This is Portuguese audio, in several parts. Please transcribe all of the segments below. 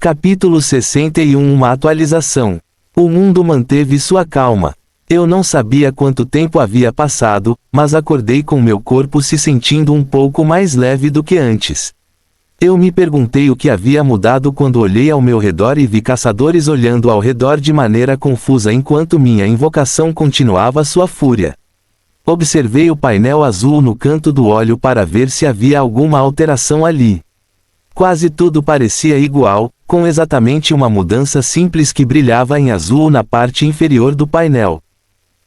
Capítulo 61. Uma atualização. O mundo manteve sua calma. Eu não sabia quanto tempo havia passado, mas acordei com meu corpo se sentindo um pouco mais leve do que antes. Eu me perguntei o que havia mudado quando olhei ao meu redor e vi caçadores olhando ao redor de maneira confusa enquanto minha invocação continuava sua fúria. Observei o painel azul no canto do olho para ver se havia alguma alteração ali. Quase tudo parecia igual, com exatamente uma mudança simples que brilhava em azul na parte inferior do painel.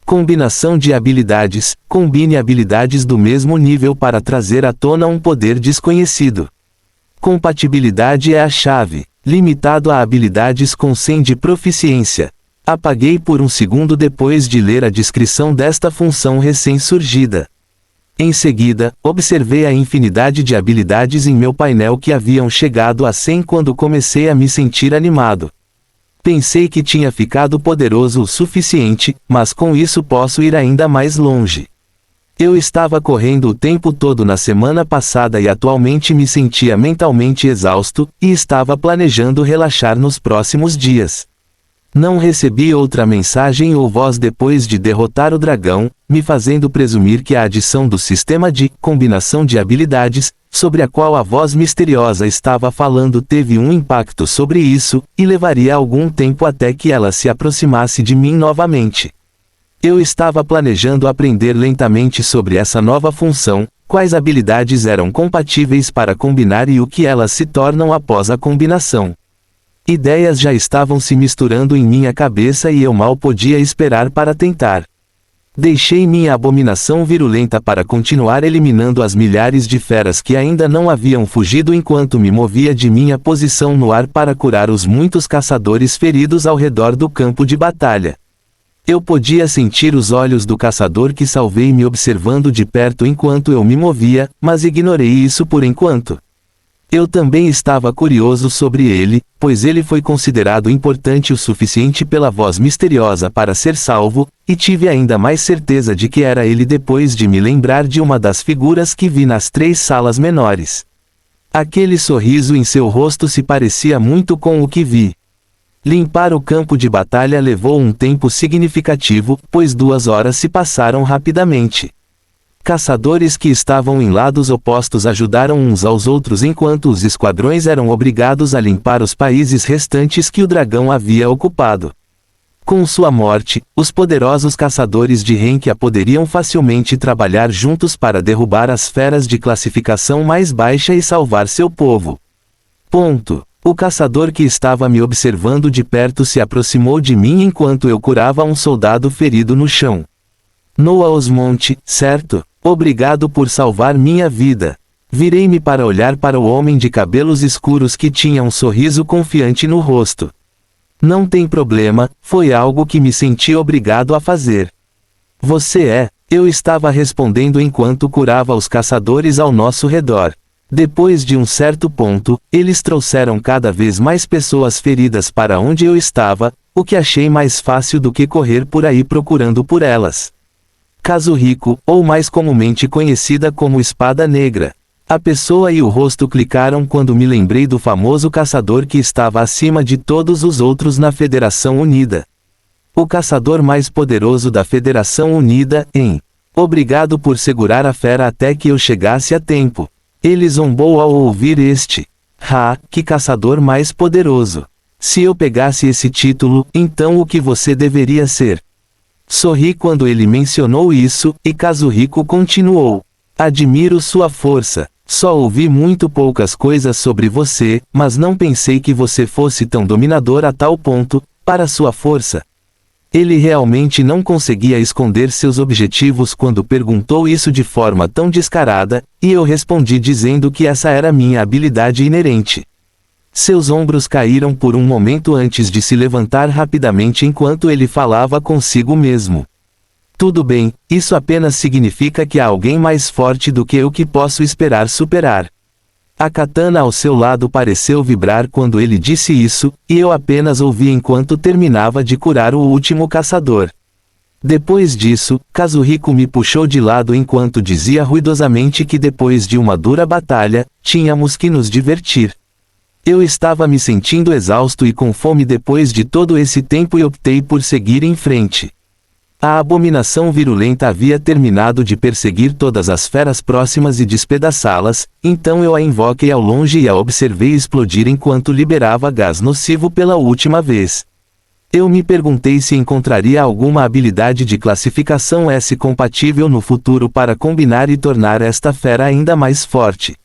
Combinação de habilidades. Combine habilidades do mesmo nível para trazer à tona um poder desconhecido. Compatibilidade é a chave. Limitado a habilidades com 100 de proficiência. Apaguei por um segundo depois de ler a descrição desta função recém-surgida. Em seguida, observei a infinidade de habilidades em meu painel que haviam chegado a 100 quando comecei a me sentir animado. Pensei que tinha ficado poderoso o suficiente, mas com isso posso ir ainda mais longe. Eu estava correndo o tempo todo na semana passada e atualmente me sentia mentalmente exausto, e estava planejando relaxar nos próximos dias. Não recebi outra mensagem ou voz depois de derrotar o dragão, me fazendo presumir que a adição do sistema de combinação de habilidades, sobre a qual a voz misteriosa estava falando teve um impacto sobre isso, e levaria algum tempo até que ela se aproximasse de mim novamente. Eu estava planejando aprender lentamente sobre essa nova função, quais habilidades eram compatíveis para combinar e o que elas se tornam após a combinação. Ideias já estavam se misturando em minha cabeça e eu mal podia esperar para tentar. Deixei minha abominação virulenta para continuar eliminando as milhares de feras que ainda não haviam fugido enquanto me movia de minha posição no ar para curar os muitos caçadores feridos ao redor do campo de batalha. Eu podia sentir os olhos do caçador que salvei me observando de perto enquanto eu me movia, mas ignorei isso por enquanto. Eu também estava curioso sobre ele, pois ele foi considerado importante o suficiente pela voz misteriosa para ser salvo, e tive ainda mais certeza de que era ele depois de me lembrar de uma das figuras que vi nas 3 salas menores. Aquele sorriso em seu rosto se parecia muito com o que vi. Limpar o campo de batalha levou um tempo significativo, pois 2 horas se passaram rapidamente. Caçadores que estavam em lados opostos ajudaram uns aos outros enquanto os esquadrões eram obrigados a limpar os países restantes que o dragão havia ocupado. Com sua morte, os poderosos caçadores de Renkia poderiam facilmente trabalhar juntos para derrubar as feras de classificação mais baixa e salvar seu povo. Ponto. O caçador que estava me observando de perto se aproximou de mim enquanto eu curava um soldado ferido no chão. Noah Osmond, certo? Obrigado por salvar minha vida. Virei-me para olhar para o homem de cabelos escuros que tinha um sorriso confiante no rosto. Não tem problema, foi algo que me senti obrigado a fazer. Você é? Eu estava respondendo enquanto curava os caçadores ao nosso redor. Depois de um certo ponto, eles trouxeram cada vez mais pessoas feridas para onde eu estava, o que achei mais fácil do que correr por aí procurando por elas. Kazuhiko, ou mais comumente conhecida como Espada Negra. A pessoa e o rosto clicaram quando me lembrei do famoso caçador que estava acima de todos os outros na Federação Unida. O caçador mais poderoso da Federação Unida, em. Obrigado por segurar a fera até que eu chegasse a tempo. Ele zombou ao ouvir este. Que caçador mais poderoso. Se eu pegasse esse título, então o que você deveria ser? Sorri quando ele mencionou isso, e Kazuhiko continuou. Admiro sua força. Só ouvi muito poucas coisas sobre você, mas não pensei que você fosse tão dominador a tal ponto, para sua força. Ele realmente não conseguia esconder seus objetivos quando perguntou isso de forma tão descarada, e eu respondi dizendo que essa era minha habilidade inerente. Seus ombros caíram por um momento antes de se levantar rapidamente enquanto ele falava consigo mesmo. Tudo bem, isso apenas significa que há alguém mais forte do que eu que posso esperar superar. A katana ao seu lado pareceu vibrar quando ele disse isso, e eu apenas ouvi enquanto terminava de curar o último caçador. Depois disso, Kazuhiko me puxou de lado enquanto dizia ruidosamente que depois de uma dura batalha, tínhamos que nos divertir. Eu estava me sentindo exausto e com fome depois de todo esse tempo e optei por seguir em frente. A abominação virulenta havia terminado de perseguir todas as feras próximas e despedaçá-las, então eu a invoquei ao longe e a observei explodir enquanto liberava gás nocivo pela última vez. Eu me perguntei se encontraria alguma habilidade de classificação S compatível no futuro para combinar e tornar esta fera ainda mais forte.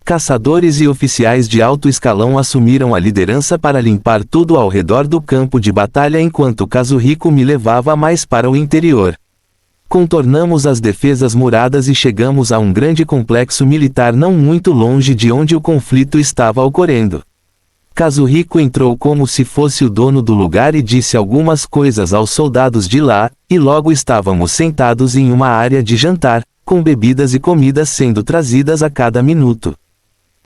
Caçadores e oficiais de alto escalão assumiram a liderança para limpar tudo ao redor do campo de batalha enquanto Kazuhiko me levava mais para o interior. Contornamos as defesas muradas e chegamos a um grande complexo militar não muito longe de onde o conflito estava ocorrendo. Kazuhiko entrou como se fosse o dono do lugar e disse algumas coisas aos soldados de lá, e logo estávamos sentados em uma área de jantar, com bebidas e comidas sendo trazidas a cada minuto.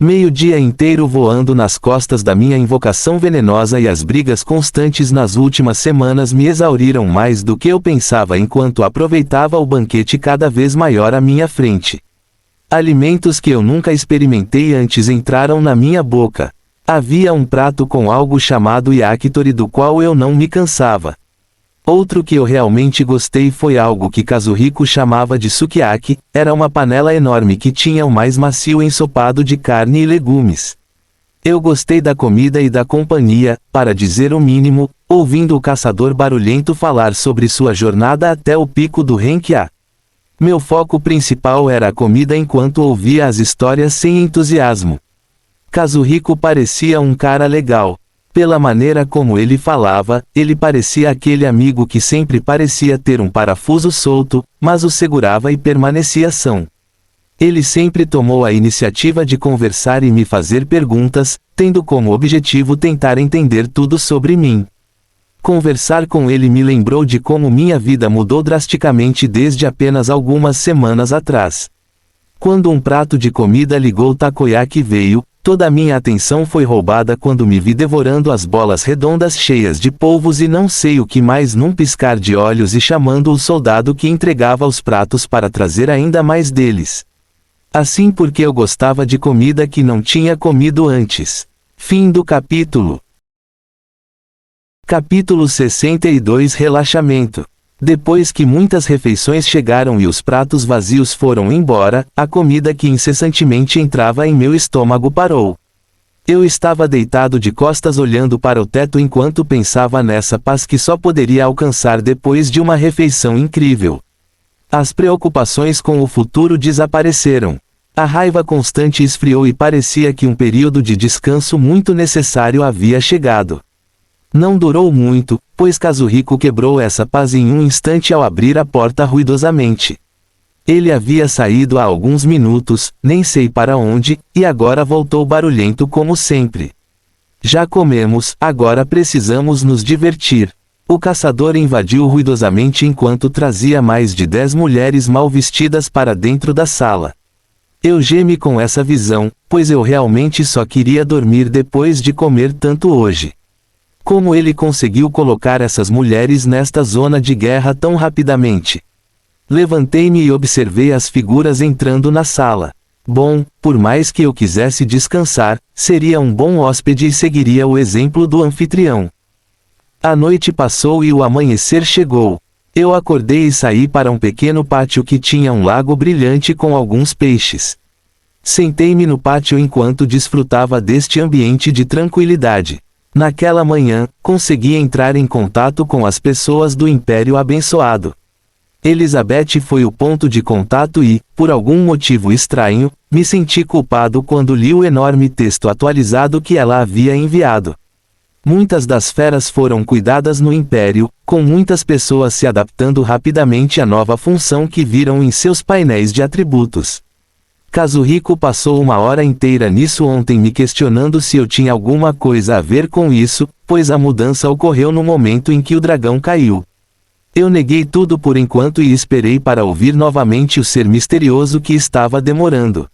Meio-dia inteiro voando nas costas da minha invocação venenosa e as brigas constantes nas últimas semanas me exauriram mais do que eu pensava enquanto aproveitava o banquete cada vez maior à minha frente. Alimentos que eu nunca experimentei antes entraram na minha boca. Havia um prato com algo chamado yakitori do qual eu não me cansava. Outro que eu realmente gostei foi algo que Kazuhiko chamava de sukiyaki, era uma panela enorme que tinha o mais macio ensopado de carne e legumes. Eu gostei da comida e da companhia, para dizer o mínimo, ouvindo o caçador barulhento falar sobre sua jornada até o pico do Renkya. Meu foco principal era a comida enquanto ouvia as histórias sem entusiasmo. Kazuhiko parecia um cara legal. Pela maneira como ele falava, ele parecia aquele amigo que sempre parecia ter um parafuso solto, mas o segurava e permanecia são. Ele sempre tomou a iniciativa de conversar e me fazer perguntas, tendo como objetivo tentar entender tudo sobre mim. Conversar com ele me lembrou de como minha vida mudou drasticamente desde apenas algumas semanas atrás. Quando um prato de comida ligou takoyaki veio, toda a minha atenção foi roubada quando me vi devorando as bolas redondas cheias de polvos e não sei o que mais num piscar de olhos e chamando o soldado que entregava os pratos para trazer ainda mais deles. Assim porque eu gostava de comida que não tinha comido antes. Fim do capítulo. Capítulo 62 Relaxamento. Depois que muitas refeições chegaram e os pratos vazios foram embora, a comida que incessantemente entrava em meu estômago parou. Eu estava deitado de costas olhando para o teto enquanto pensava nessa paz que só poderia alcançar depois de uma refeição incrível. As preocupações com o futuro desapareceram. A raiva constante esfriou e parecia que um período de descanso muito necessário havia chegado. Não durou muito, pois Kazuhiko quebrou essa paz em um instante ao abrir a porta ruidosamente. Ele havia saído há alguns minutos, nem sei para onde, e agora voltou barulhento como sempre. Já comemos, agora precisamos nos divertir. O caçador invadiu ruidosamente enquanto trazia mais de 10 mulheres mal vestidas para dentro da sala. Eu gemi com essa visão, pois eu realmente só queria dormir depois de comer tanto hoje. Como ele conseguiu colocar essas mulheres nesta zona de guerra tão rapidamente? Levantei-me e observei as figuras entrando na sala. Bom, por mais que eu quisesse descansar, seria um bom hóspede e seguiria o exemplo do anfitrião. A noite passou e o amanhecer chegou. Eu acordei e saí para um pequeno pátio que tinha um lago brilhante com alguns peixes. Sentei-me no pátio enquanto desfrutava deste ambiente de tranquilidade. Naquela manhã, consegui entrar em contato com as pessoas do Império Abençoado. Elizabeth foi o ponto de contato e, por algum motivo estranho, me senti culpado quando li o enorme texto atualizado que ela havia enviado. Muitas das feras foram cuidadas no Império, com muitas pessoas se adaptando rapidamente à nova função que viram em seus painéis de atributos. Kazuhiko passou uma hora inteira nisso ontem me questionando se eu tinha alguma coisa a ver com isso, pois a mudança ocorreu no momento em que o dragão caiu. Eu neguei tudo por enquanto e esperei para ouvir novamente o ser misterioso que estava demorando.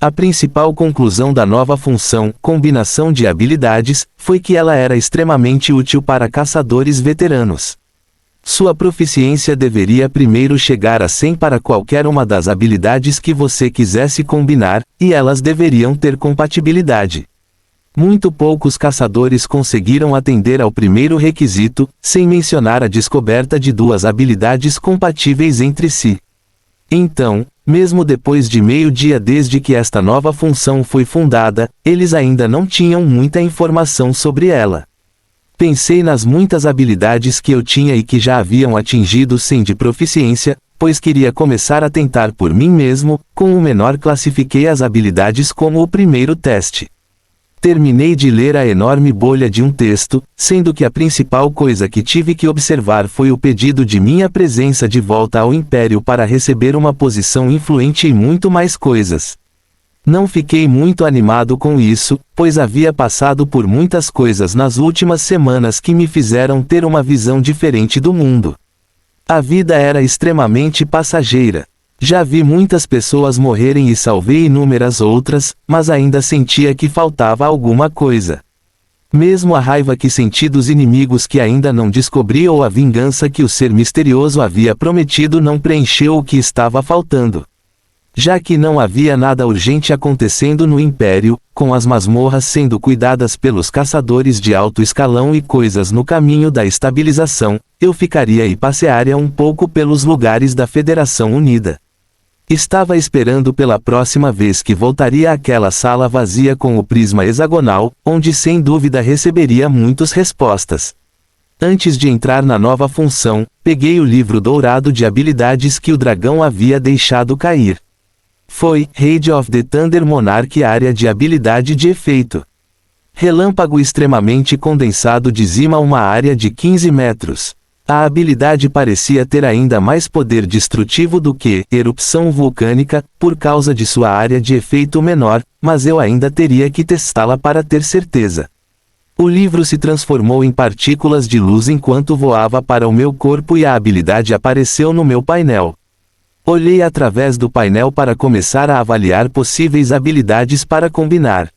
A principal conclusão da nova função, combinação de habilidades, foi que ela era extremamente útil para caçadores veteranos. Sua proficiência deveria primeiro chegar a 100 para qualquer uma das habilidades que você quisesse combinar, e elas deveriam ter compatibilidade. Muito poucos caçadores conseguiram atender ao primeiro requisito, sem mencionar a descoberta de duas habilidades compatíveis entre si. Então, mesmo depois de meio-dia desde que esta nova função foi fundada, eles ainda não tinham muita informação sobre ela. Pensei nas muitas habilidades que eu tinha e que já haviam atingido 100 de proficiência, pois queria começar a tentar por mim mesmo. Com o menor classifiquei as habilidades como o primeiro teste. Terminei de ler a enorme bolha de um texto, sendo que a principal coisa que tive que observar foi o pedido de minha presença de volta ao Império para receber uma posição influente e muito mais coisas. Não fiquei muito animado com isso, pois havia passado por muitas coisas nas últimas semanas que me fizeram ter uma visão diferente do mundo. A vida era extremamente passageira. Já vi muitas pessoas morrerem e salvei inúmeras outras, mas ainda sentia que faltava alguma coisa. Mesmo a raiva que senti dos inimigos que ainda não descobri ou a vingança que o ser misterioso havia prometido não preencheu o que estava faltando. Já que não havia nada urgente acontecendo no Império, com as masmorras sendo cuidadas pelos caçadores de alto escalão e coisas no caminho da estabilização, eu ficaria e passearia um pouco pelos lugares da Federação Unida. Estava esperando pela próxima vez que voltaria àquela sala vazia com o prisma hexagonal, onde sem dúvida receberia muitas respostas. Antes de entrar na nova função, peguei o livro dourado de habilidades que o dragão havia deixado cair. Foi Raid of the Thunder Monarch, área de habilidade de efeito. Relâmpago extremamente condensado dizima uma área de 15 metros. A habilidade parecia ter ainda mais poder destrutivo do que erupção vulcânica, por causa de sua área de efeito menor, mas eu ainda teria que testá-la para ter certeza. O livro se transformou em partículas de luz enquanto voava para o meu corpo e a habilidade apareceu no meu painel. Olhei através do painel para começar a avaliar possíveis habilidades para combinar.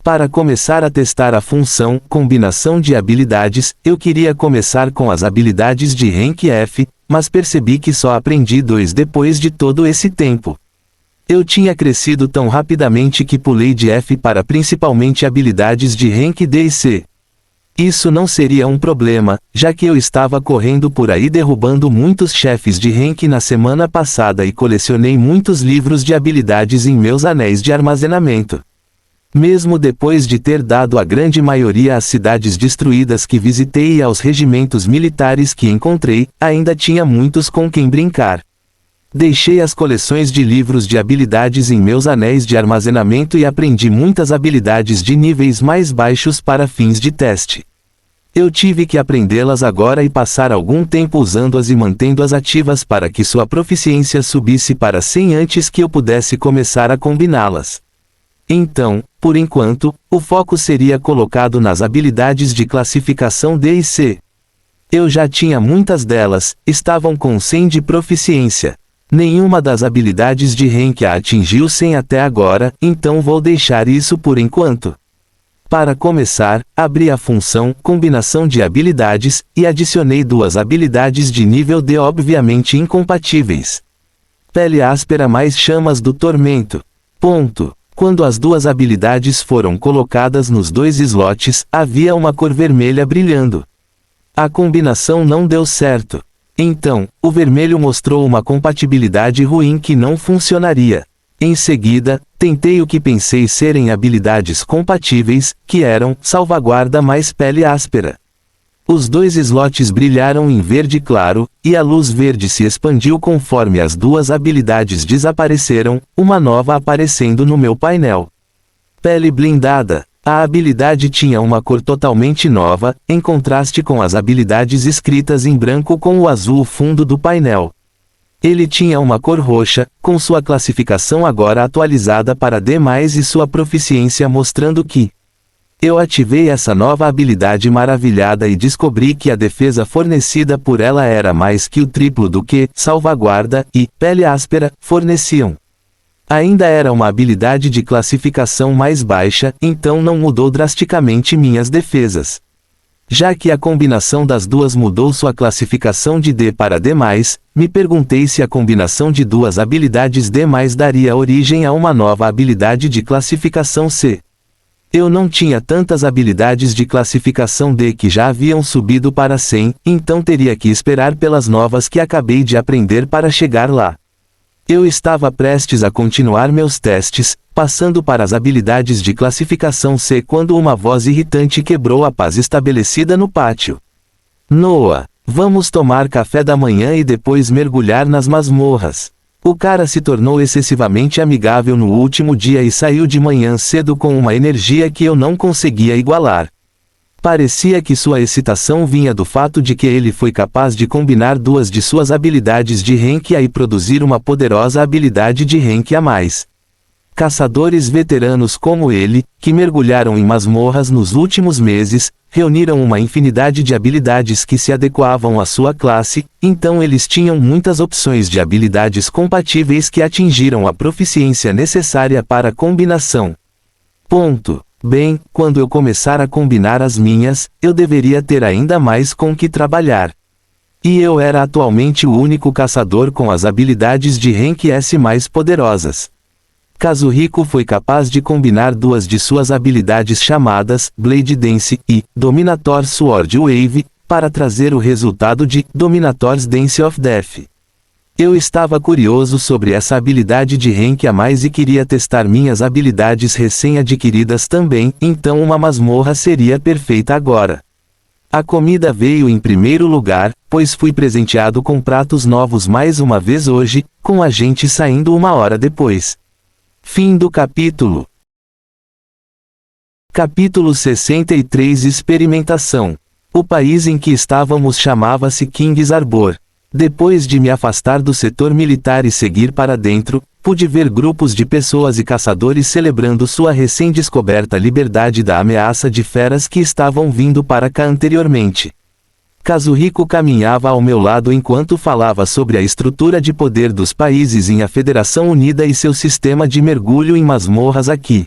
Para começar a testar a função combinação de habilidades, eu queria começar com as habilidades de Rank F, mas percebi que só aprendi 2 depois de todo esse tempo. Eu tinha crescido tão rapidamente que pulei de F para principalmente habilidades de Rank D e C. Isso não seria um problema, já que eu estava correndo por aí derrubando muitos chefes de Rank na semana passada e colecionei muitos livros de habilidades em meus anéis de armazenamento. Mesmo depois de ter dado a grande maioria às cidades destruídas que visitei e aos regimentos militares que encontrei, ainda tinha muitos com quem brincar. Deixei as coleções de livros de habilidades em meus anéis de armazenamento e aprendi muitas habilidades de níveis mais baixos para fins de teste. Eu tive que aprendê-las agora e passar algum tempo usando-as e mantendo-as ativas para que sua proficiência subisse para 100 antes que eu pudesse começar a combiná-las. Então, por enquanto, o foco seria colocado nas habilidades de classificação D e C. Eu já tinha muitas delas, estavam com 100 de proficiência. Nenhuma das habilidades de Rank A atingiu 100 até agora, então vou deixar isso por enquanto. Para começar, abri a função combinação de habilidades, e adicionei 2 habilidades de nível D obviamente incompatíveis. Pele áspera mais chamas do tormento. Ponto. Quando as 2 habilidades foram colocadas nos 2 slots, havia uma cor vermelha brilhando. A combinação não deu certo. Então, o vermelho mostrou uma compatibilidade ruim que não funcionaria. Em seguida, tentei o que pensei serem habilidades compatíveis, que eram salvaguarda mais pele áspera. Os 2 slots brilharam em verde claro, e a luz verde se expandiu conforme as 2 habilidades desapareceram, uma nova aparecendo no meu painel. Pele blindada. A habilidade tinha uma cor totalmente nova, em contraste com as habilidades escritas em branco com o azul fundo do painel. Ele tinha uma cor roxa, com sua classificação agora atualizada para D+, e sua proficiência mostrando que eu ativei essa nova habilidade maravilhada e descobri que a defesa fornecida por ela era mais que o triplo do que salvaguarda e pele áspera forneciam. Ainda era uma habilidade de classificação mais baixa, então não mudou drasticamente minhas defesas. Já que a combinação das 2 mudou sua classificação de D para D+, me perguntei se a combinação de 2 habilidades D+, daria origem a uma nova habilidade de classificação C. Eu não tinha tantas habilidades de classificação D que já haviam subido para 100, então teria que esperar pelas novas que acabei de aprender para chegar lá. Eu estava prestes a continuar meus testes, passando para as habilidades de classificação C quando uma voz irritante quebrou a paz estabelecida no pátio. Noah, vamos tomar café da manhã e depois mergulhar nas masmorras. O cara se tornou excessivamente amigável no último dia e saiu de manhã cedo com uma energia que eu não conseguia igualar. Parecia que sua excitação vinha do fato de que ele foi capaz de combinar duas de suas habilidades de rank A e produzir uma poderosa habilidade de rank A+. Caçadores veteranos como ele, que mergulharam em masmorras nos últimos meses, reuniram uma infinidade de habilidades que se adequavam à sua classe, então eles tinham muitas opções de habilidades compatíveis que atingiram a proficiência necessária para a combinação. Ponto. Bem, quando eu começar a combinar as minhas, eu deveria ter ainda mais com que trabalhar. E eu era atualmente o único caçador com as habilidades de rank S mais poderosas. Kazuhiko foi capaz de combinar duas de suas habilidades chamadas Blade Dance e Dominator Sword Wave, para trazer o resultado de Dominator's Dance of Death. Eu estava curioso sobre essa habilidade de rank A+, e queria testar minhas habilidades recém-adquiridas também, então uma masmorra seria perfeita agora. A comida veio em primeiro lugar, pois fui presenteado com pratos novos mais uma vez hoje, com a gente saindo uma hora depois. Fim do capítulo. Capítulo 63 Experimentação. O país em que estávamos chamava-se King's Arbor. Depois de me afastar do setor militar e seguir para dentro, pude ver grupos de pessoas e caçadores celebrando sua recém-descoberta liberdade da ameaça de feras que estavam vindo para cá anteriormente. Kazuhiko caminhava ao meu lado enquanto falava sobre a estrutura de poder dos países em a Federação Unida e seu sistema de mergulho em masmorras aqui.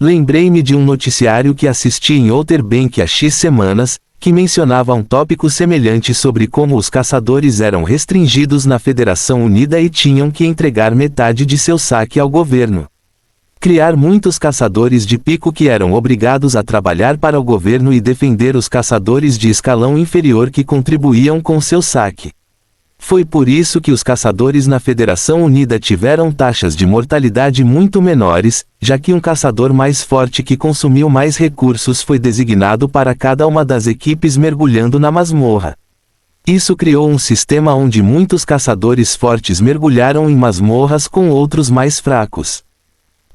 Lembrei-me de um noticiário que assisti em Outer Bank há X semanas, que mencionava um tópico semelhante sobre como os caçadores eram restringidos na Federação Unida e tinham que entregar metade de seu saque ao governo. Criar muitos caçadores de pico que eram obrigados a trabalhar para o governo e defender os caçadores de escalão inferior que contribuíam com seu saque. Foi por isso que os caçadores na Federação Unida tiveram taxas de mortalidade muito menores, já que um caçador mais forte que consumiu mais recursos foi designado para cada uma das equipes mergulhando na masmorra. Isso criou um sistema onde muitos caçadores fortes mergulharam em masmorras com outros mais fracos.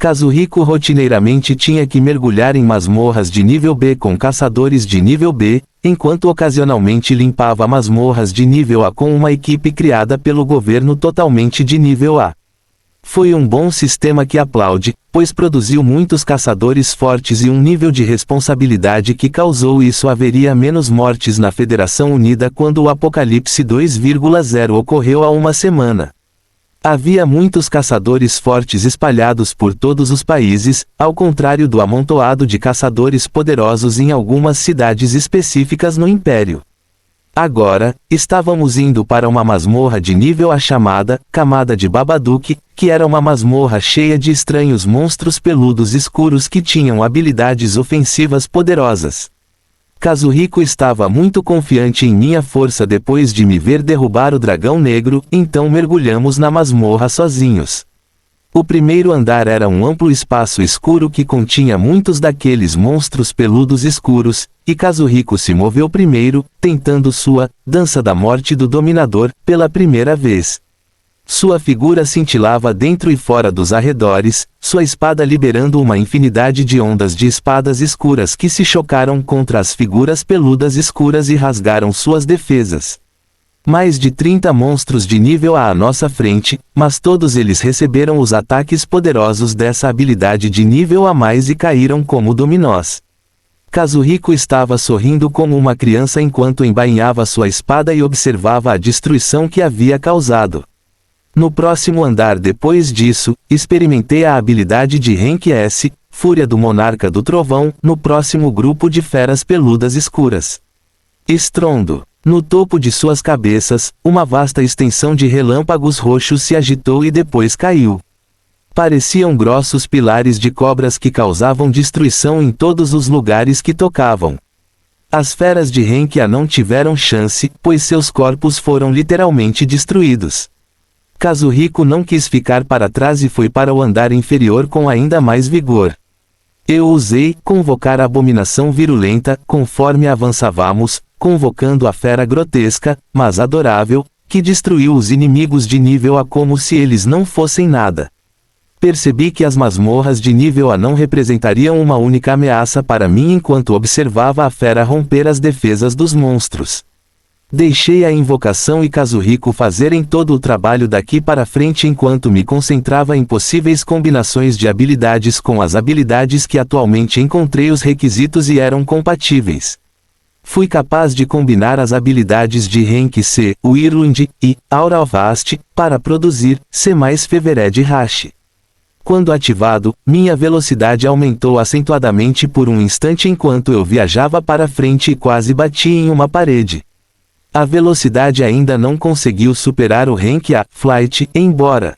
Kazuhiko rotineiramente tinha que mergulhar em masmorras de nível B com caçadores de nível B, enquanto ocasionalmente limpava masmorras de nível A com uma equipe criada pelo governo totalmente de nível A. Foi um bom sistema que aplaude, pois produziu muitos caçadores fortes e um nível de responsabilidade que causou isso. Haveria menos mortes na Federação Unida quando o Apocalipse 2.0 ocorreu há uma semana. Havia muitos caçadores fortes espalhados por todos os países, ao contrário do amontoado de caçadores poderosos em algumas cidades específicas no Império. Agora, estávamos indo para uma masmorra de nível A chamada Camada de Babadook, que era uma masmorra cheia de estranhos monstros peludos escuros que tinham habilidades ofensivas poderosas. Kazuhiko estava muito confiante em minha força depois de me ver derrubar o dragão negro, então mergulhamos na masmorra sozinhos. O primeiro andar era um amplo espaço escuro que continha muitos daqueles monstros peludos escuros, e Kazuhiko se moveu primeiro, tentando sua Dança da Morte do Dominador, pela primeira vez. Sua figura cintilava dentro e fora dos arredores, sua espada liberando uma infinidade de ondas de espadas escuras que se chocaram contra as figuras peludas escuras e rasgaram suas defesas. Mais de 30 monstros de nível A à nossa frente, mas todos eles receberam os ataques poderosos dessa habilidade de nível A+, e caíram como dominós. Kazuhiko estava sorrindo como uma criança enquanto embainhava sua espada e observava a destruição que havia causado. No próximo andar depois disso, experimentei a habilidade de Rank S, Fúria do Monarca do Trovão, no próximo grupo de feras peludas escuras. Estrondo. No topo de suas cabeças, uma vasta extensão de relâmpagos roxos se agitou e depois caiu. Pareciam grossos pilares de cobras que causavam destruição em todos os lugares que tocavam. As feras de Renkia não tiveram chance, pois seus corpos foram literalmente destruídos. Kazuhiko não quis ficar para trás e foi para o andar inferior com ainda mais vigor. Eu usei convocar a abominação virulenta, conforme avançávamos, convocando a fera grotesca, mas adorável, que destruiu os inimigos de nível A como se eles não fossem nada. Percebi que as masmorras de nível A não representariam uma única ameaça para mim enquanto observava a fera romper as defesas dos monstros. Deixei a invocação e Kazuhiko fazerem todo o trabalho daqui para frente enquanto me concentrava em possíveis combinações de habilidades com as habilidades que atualmente encontrei os requisitos e eram compatíveis. Fui capaz de combinar as habilidades de Renki C, Whirlwind e Aura of Ast para produzir C mais Fevered Hash. Quando ativado, minha velocidade aumentou acentuadamente por um instante enquanto eu viajava para frente e quase bati em uma parede. A velocidade ainda não conseguiu superar o Renki A, Flight, embora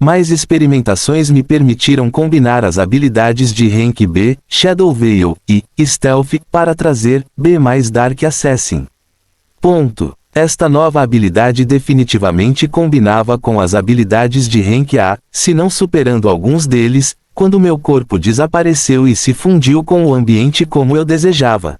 mais experimentações me permitiram combinar as habilidades de Renki B, Shadow Veil, e Stealth, para trazer B mais Dark Assassin. Esta nova habilidade definitivamente combinava com as habilidades de Renki A, se não superando alguns deles, quando meu corpo desapareceu e se fundiu com o ambiente como eu desejava.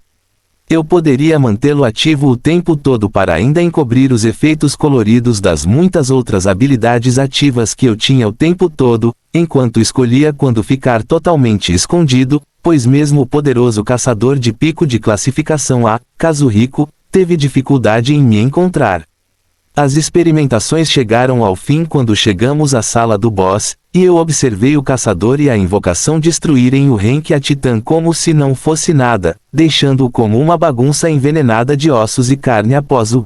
Eu poderia mantê-lo ativo o tempo todo para ainda encobrir os efeitos coloridos das muitas outras habilidades ativas que eu tinha o tempo todo, enquanto escolhia quando ficar totalmente escondido, pois mesmo o poderoso caçador de pico de classificação A, Kazuhiko, teve dificuldade em me encontrar. As experimentações chegaram ao fim quando chegamos à sala do boss, e eu observei o caçador e a invocação destruírem o Renki A Titã como se não fosse nada, deixando-o como uma bagunça envenenada de ossos e carne após o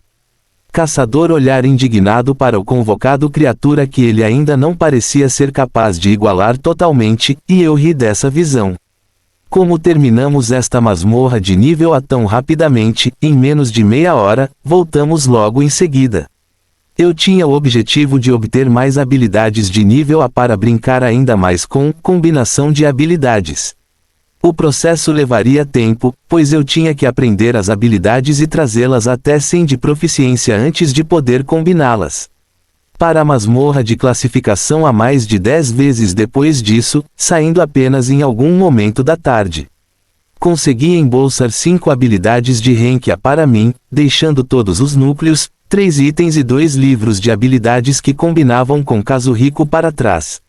caçador olhar indignado para o convocado criatura que ele ainda não parecia ser capaz de igualar totalmente, e eu ri dessa visão. Como terminamos esta masmorra de nível A tão rapidamente, em menos de meia hora, voltamos logo em seguida. Eu tinha o objetivo de obter mais habilidades de nível A para brincar ainda mais com combinação de habilidades. O processo levaria tempo, pois eu tinha que aprender as habilidades e trazê-las até 100 de proficiência antes de poder combiná-las. Para a masmorra de classificação a mais de 10 vezes depois disso, saindo apenas em algum momento da tarde. Consegui embolsar 5 habilidades de Renki A para mim, deixando todos os núcleos, 3 itens e 2 livros de habilidades que combinavam com Kazuhiko para trás.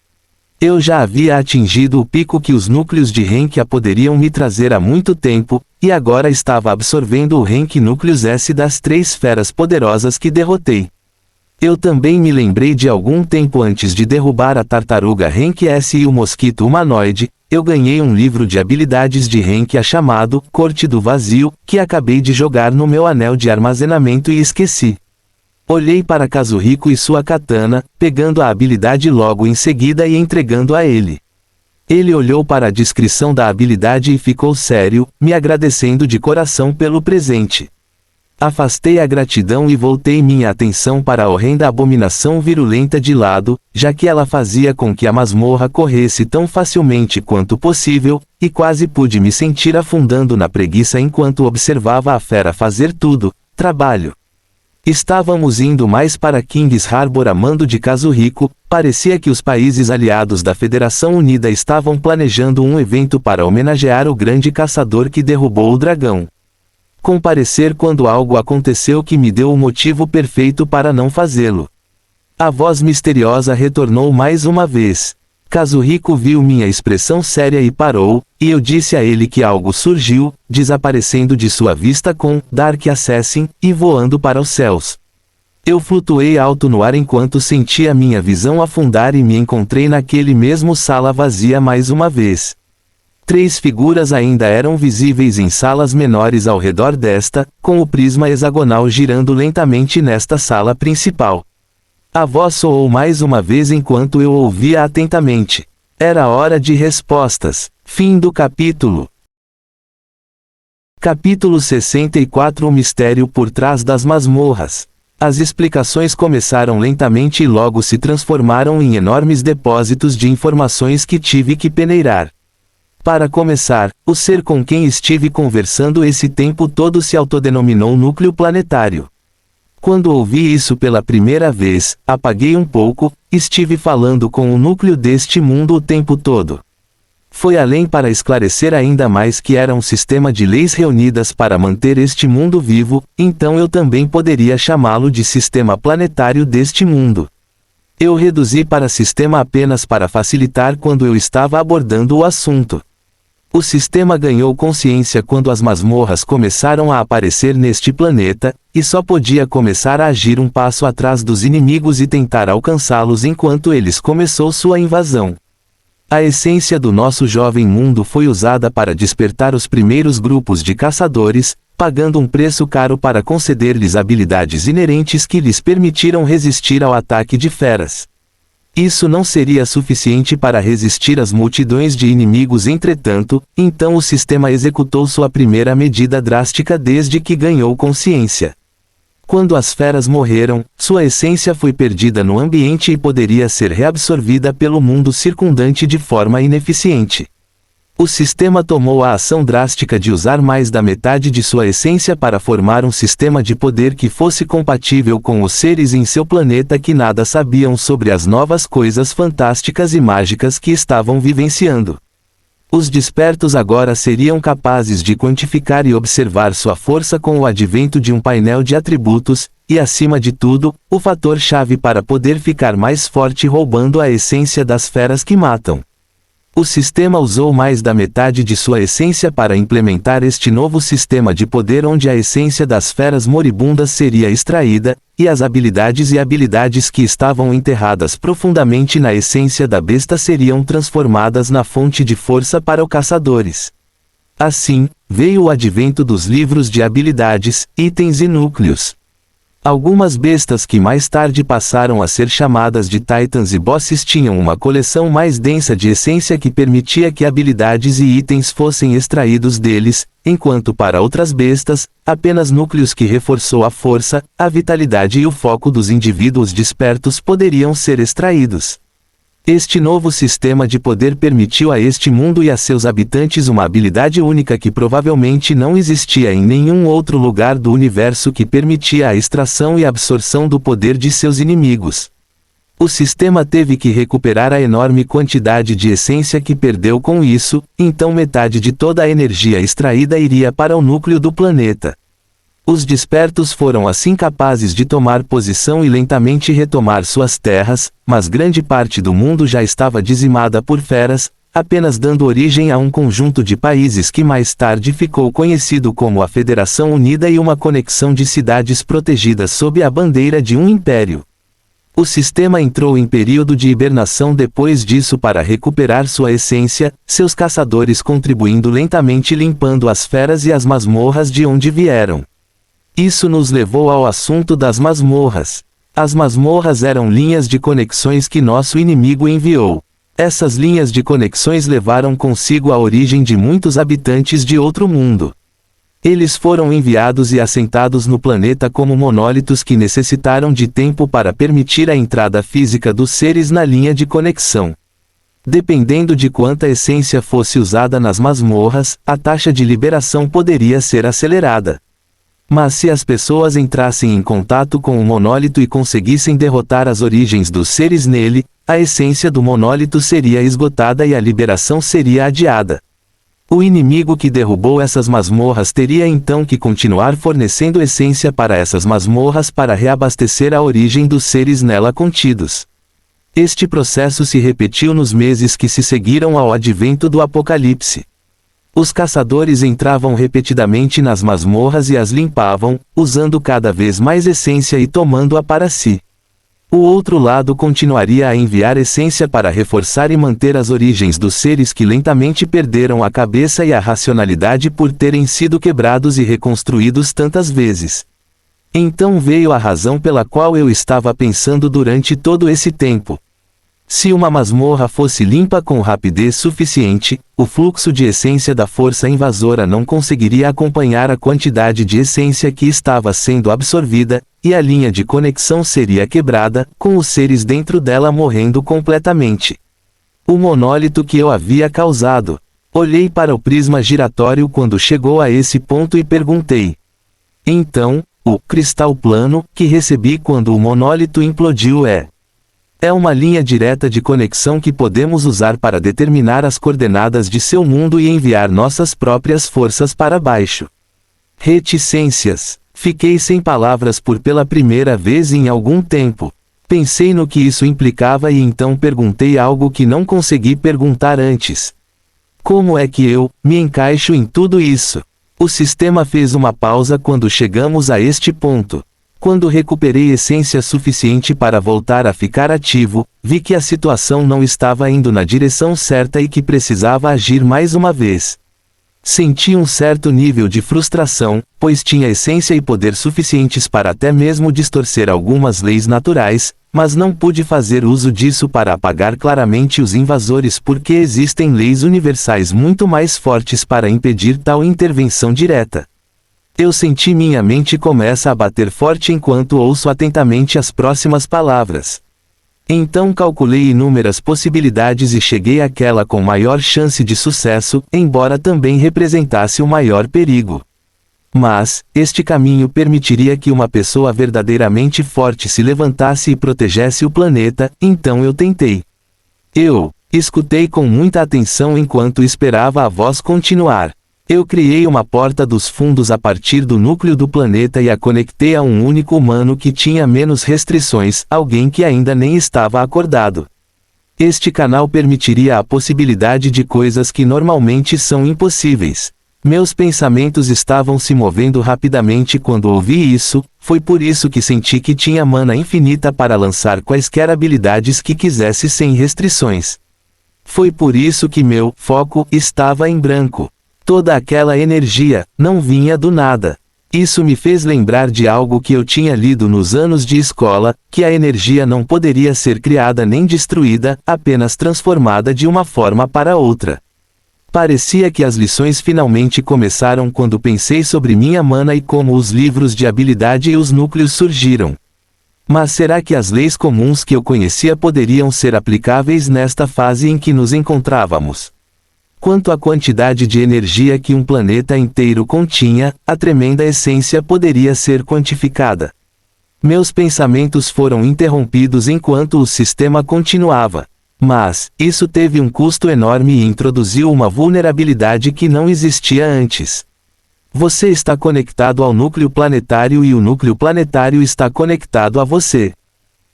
Eu já havia atingido o pico que os núcleos de Renki A poderiam me trazer há muito tempo, e agora estava absorvendo o Renki Núcleos S das 3 feras poderosas que derrotei. Eu também me lembrei de algum tempo antes de derrubar a tartaruga Renki S e o mosquito humanoide, eu ganhei um livro de habilidades de Renki A chamado Corte do Vazio, que acabei de jogar no meu anel de armazenamento e esqueci. Olhei para Kazuhiko e sua katana, pegando a habilidade logo em seguida e entregando a ele. Ele olhou para a descrição da habilidade e ficou sério, me agradecendo de coração pelo presente. Afastei a gratidão e voltei minha atenção para a horrenda abominação virulenta de lado, já que ela fazia com que a masmorra corresse tão facilmente quanto possível, e quase pude me sentir afundando na preguiça enquanto observava a fera fazer tudo, trabalho. Estávamos indo mais para King's Harbor a mando de Kazuhiko, parecia que os países aliados da Federação Unida estavam planejando um evento para homenagear o grande caçador que derrubou o dragão. Comparecer quando algo aconteceu que me deu o motivo perfeito para não fazê-lo. A voz misteriosa retornou mais uma vez. Kazuhiko viu minha expressão séria e parou, e eu disse a ele que algo surgiu, desaparecendo de sua vista com Dark Assassin, e voando para os céus. Eu flutuei alto no ar enquanto sentia minha visão afundar e me encontrei naquele mesmo sala vazia mais uma vez. 3 figuras ainda eram visíveis em salas menores ao redor desta, com o prisma hexagonal girando lentamente nesta sala principal. A voz soou mais uma vez enquanto eu ouvia atentamente. Era hora de respostas. Fim do capítulo. Capítulo 64 O mistério por trás das masmorras. As explicações começaram lentamente e logo se transformaram em enormes depósitos de informações que tive que peneirar. Para começar, o ser com quem estive conversando esse tempo todo se autodenominou núcleo planetário. Quando ouvi isso pela primeira vez, apaguei um pouco, estive falando com o núcleo deste mundo o tempo todo. Foi além para esclarecer ainda mais que era um sistema de leis reunidas para manter este mundo vivo, então eu também poderia chamá-lo de sistema planetário deste mundo. Eu reduzi para sistema apenas para facilitar quando eu estava abordando o assunto. O sistema ganhou consciência quando as masmorras começaram a aparecer neste planeta, e só podia começar a agir um passo atrás dos inimigos e tentar alcançá-los enquanto eles começou sua invasão. A essência do nosso jovem mundo foi usada para despertar os primeiros grupos de caçadores, pagando um preço caro para conceder-lhes habilidades inerentes que lhes permitiram resistir ao ataque de feras. Isso não seria suficiente para resistir às multidões de inimigos, entretanto, então o sistema executou sua primeira medida drástica desde que ganhou consciência. Quando as feras morreram, sua essência foi perdida no ambiente e poderia ser reabsorvida pelo mundo circundante de forma ineficiente. O sistema tomou a ação drástica de usar mais da metade de sua essência para formar um sistema de poder que fosse compatível com os seres em seu planeta que nada sabiam sobre as novas coisas fantásticas e mágicas que estavam vivenciando. Os despertos agora seriam capazes de quantificar e observar sua força com o advento de um painel de atributos, e acima de tudo, o fator-chave para poder ficar mais forte roubando a essência das feras que matam. O sistema usou mais da metade de sua essência para implementar este novo sistema de poder onde a essência das feras moribundas seria extraída, e as habilidades que estavam enterradas profundamente na essência da besta seriam transformadas na fonte de força para os caçadores. Assim, veio o advento dos livros de habilidades, itens e núcleos. Algumas bestas que mais tarde passaram a ser chamadas de Titans e Bosses tinham uma coleção mais densa de essência que permitia que habilidades e itens fossem extraídos deles, enquanto para outras bestas, apenas núcleos que reforçou a força, a vitalidade e o foco dos indivíduos despertos poderiam ser extraídos. Este novo sistema de poder permitiu a este mundo e a seus habitantes uma habilidade única que provavelmente não existia em nenhum outro lugar do universo que permitia a extração e absorção do poder de seus inimigos. O sistema teve que recuperar a enorme quantidade de essência que perdeu com isso, então metade de toda a energia extraída iria para o núcleo do planeta. Os despertos foram assim capazes de tomar posição e lentamente retomar suas terras, mas grande parte do mundo já estava dizimada por feras, apenas dando origem a um conjunto de países que mais tarde ficou conhecido como a Federação Unida e uma conexão de cidades protegidas sob a bandeira de um império. O sistema entrou em período de hibernação depois disso para recuperar sua essência, seus caçadores contribuindo lentamente limpando as feras e as masmorras de onde vieram. Isso nos levou ao assunto das masmorras. As masmorras eram linhas de conexões que nosso inimigo enviou. Essas linhas de conexões levaram consigo a origem de muitos habitantes de outro mundo. Eles foram enviados e assentados no planeta como monólitos que necessitaram de tempo para permitir a entrada física dos seres na linha de conexão. Dependendo de quanta essência fosse usada nas masmorras, a taxa de liberação poderia ser acelerada. Mas se as pessoas entrassem em contato com o monólito e conseguissem derrotar as origens dos seres nele, a essência do monólito seria esgotada e a liberação seria adiada. O inimigo que derrubou essas masmorras teria então que continuar fornecendo essência para essas masmorras para reabastecer a origem dos seres nela contidos. Este processo se repetiu nos meses que se seguiram ao advento do Apocalipse. Os caçadores entravam repetidamente nas masmorras e as limpavam, usando cada vez mais essência e tomando-a para si. O outro lado continuaria a enviar essência para reforçar e manter as origens dos seres que lentamente perderam a cabeça e a racionalidade por terem sido quebrados e reconstruídos tantas vezes. Então veio a razão pela qual eu estava pensando durante todo esse tempo. Se uma masmorra fosse limpa com rapidez suficiente, o fluxo de essência da força invasora não conseguiria acompanhar a quantidade de essência que estava sendo absorvida, e a linha de conexão seria quebrada, com os seres dentro dela morrendo completamente. O monólito que eu havia causado. Olhei para o prisma giratório quando chegou a esse ponto e perguntei. Então, o cristal plano que recebi quando o monólito implodiu é uma linha direta de conexão que podemos usar para determinar as coordenadas de seu mundo e enviar nossas próprias forças para baixo. Reticências. Fiquei sem palavras pela primeira vez em algum tempo. Pensei no que isso implicava e então perguntei algo que não consegui perguntar antes. Como é que eu me encaixo em tudo isso? O sistema fez uma pausa quando chegamos a este ponto. Quando recuperei essência suficiente para voltar a ficar ativo, vi que a situação não estava indo na direção certa e que precisava agir mais uma vez. Senti um certo nível de frustração, pois tinha essência e poder suficientes para até mesmo distorcer algumas leis naturais, mas não pude fazer uso disso para apagar claramente os invasores porque existem leis universais muito mais fortes para impedir tal intervenção direta. Eu senti minha mente começa a bater forte enquanto ouço atentamente as próximas palavras. Então calculei inúmeras possibilidades e cheguei àquela com maior chance de sucesso, embora também representasse o maior perigo. Mas, este caminho permitiria que uma pessoa verdadeiramente forte se levantasse e protegesse o planeta, então eu tentei. Eu escutei com muita atenção enquanto esperava a voz continuar. Eu criei uma porta dos fundos a partir do núcleo do planeta e a conectei a um único humano que tinha menos restrições, alguém que ainda nem estava acordado. Este canal permitiria a possibilidade de coisas que normalmente são impossíveis. Meus pensamentos estavam se movendo rapidamente quando ouvi isso, foi por isso que senti que tinha mana infinita para lançar quaisquer habilidades que quisesse sem restrições. Foi por isso que meu foco estava em branco. Toda aquela energia não vinha do nada. Isso me fez lembrar de algo que eu tinha lido nos anos de escola, que a energia não poderia ser criada nem destruída, apenas transformada de uma forma para outra. Parecia que as lições finalmente começaram quando pensei sobre minha mana e como os livros de habilidade e os núcleos surgiram. Mas será que as leis comuns que eu conhecia poderiam ser aplicáveis nesta fase em que nos encontrávamos? Quanto à quantidade de energia que um planeta inteiro continha, a tremenda essência poderia ser quantificada. Meus pensamentos foram interrompidos enquanto o sistema continuava. Mas, isso teve um custo enorme e introduziu uma vulnerabilidade que não existia antes. Você está conectado ao núcleo planetário e o núcleo planetário está conectado a você.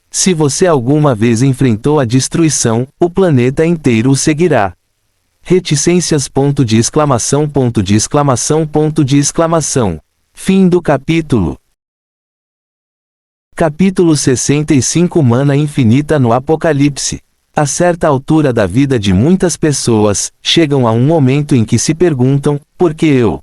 Se você alguma vez enfrentou a destruição, o planeta inteiro o seguirá. Reticências. Fim do capítulo. Capítulo 65. Mana infinita no Apocalipse. A certa altura da vida de muitas pessoas, chegam a um momento em que se perguntam, por que eu?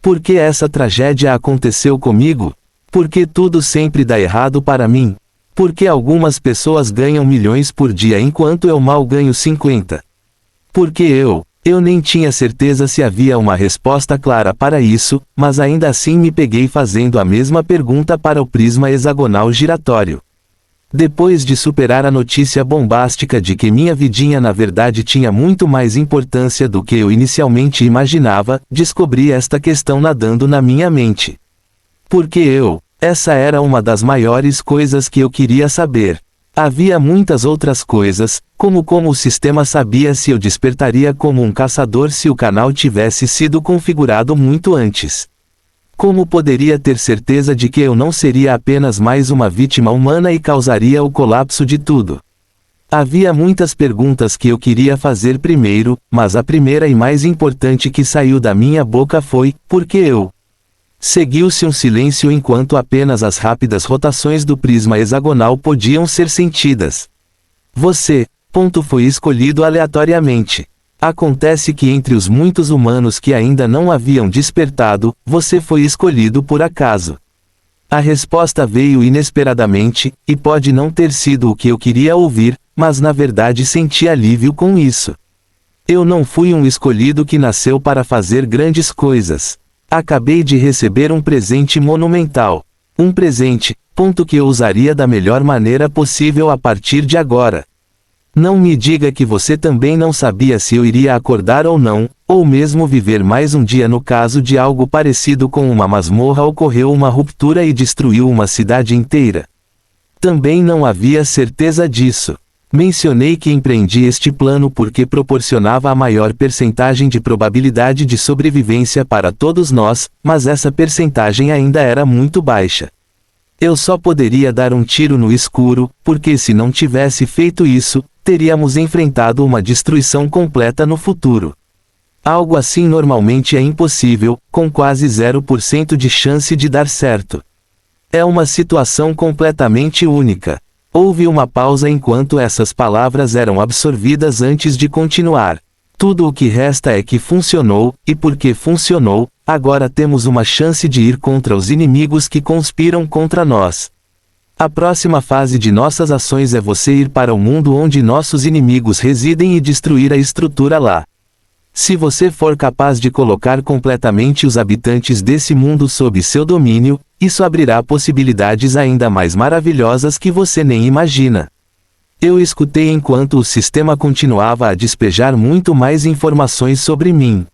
Por que essa tragédia aconteceu comigo? Por que tudo sempre dá errado para mim? Por que algumas pessoas ganham milhões por dia enquanto eu mal ganho 50? Por que eu? Eu nem tinha certeza se havia uma resposta clara para isso, mas ainda assim me peguei fazendo a mesma pergunta para o prisma hexagonal giratório. Depois de superar a notícia bombástica de que minha vidinha na verdade tinha muito mais importância do que eu inicialmente imaginava, descobri esta questão nadando na minha mente. Por que eu? Essa era uma das maiores coisas que eu queria saber. Havia muitas outras coisas, como o sistema sabia se eu despertaria como um caçador se o canal tivesse sido configurado muito antes. Como poderia ter certeza de que eu não seria apenas mais uma vítima humana e causaria o colapso de tudo? Havia muitas perguntas que eu queria fazer primeiro, mas a primeira e mais importante que saiu da minha boca foi, por que eu? Seguiu-se um silêncio enquanto apenas as rápidas rotações do prisma hexagonal podiam ser sentidas. Você, foi escolhido aleatoriamente. Acontece que entre os muitos humanos que ainda não haviam despertado, você foi escolhido por acaso. A resposta veio inesperadamente, e pode não ter sido o que eu queria ouvir, mas na verdade senti alívio com isso. Eu não fui um escolhido que nasceu para fazer grandes coisas. Acabei de receber um presente monumental. Um presente, ponto que eu usaria da melhor maneira possível a partir de agora. Não me diga que você também não sabia se eu iria acordar ou não, ou mesmo viver mais um dia no caso de algo parecido com uma masmorra ocorreu uma ruptura e destruiu uma cidade inteira. Também não havia certeza disso. Mencionei que empreendi este plano porque proporcionava a maior percentagem de probabilidade de sobrevivência para todos nós, mas essa percentagem ainda era muito baixa. Eu só poderia dar um tiro no escuro, porque se não tivesse feito isso, teríamos enfrentado uma destruição completa no futuro. Algo assim normalmente é impossível, com quase 0% de chance de dar certo. É uma situação completamente única. Houve uma pausa enquanto essas palavras eram absorvidas antes de continuar. Tudo o que resta é que funcionou, e porque funcionou, agora temos uma chance de ir contra os inimigos que conspiram contra nós. A próxima fase de nossas ações é você ir para o mundo onde nossos inimigos residem e destruir a estrutura lá. Se você for capaz de colocar completamente os habitantes desse mundo sob seu domínio, isso abrirá possibilidades ainda mais maravilhosas que você nem imagina. Eu escutei enquanto o sistema continuava a despejar muito mais informações sobre mim.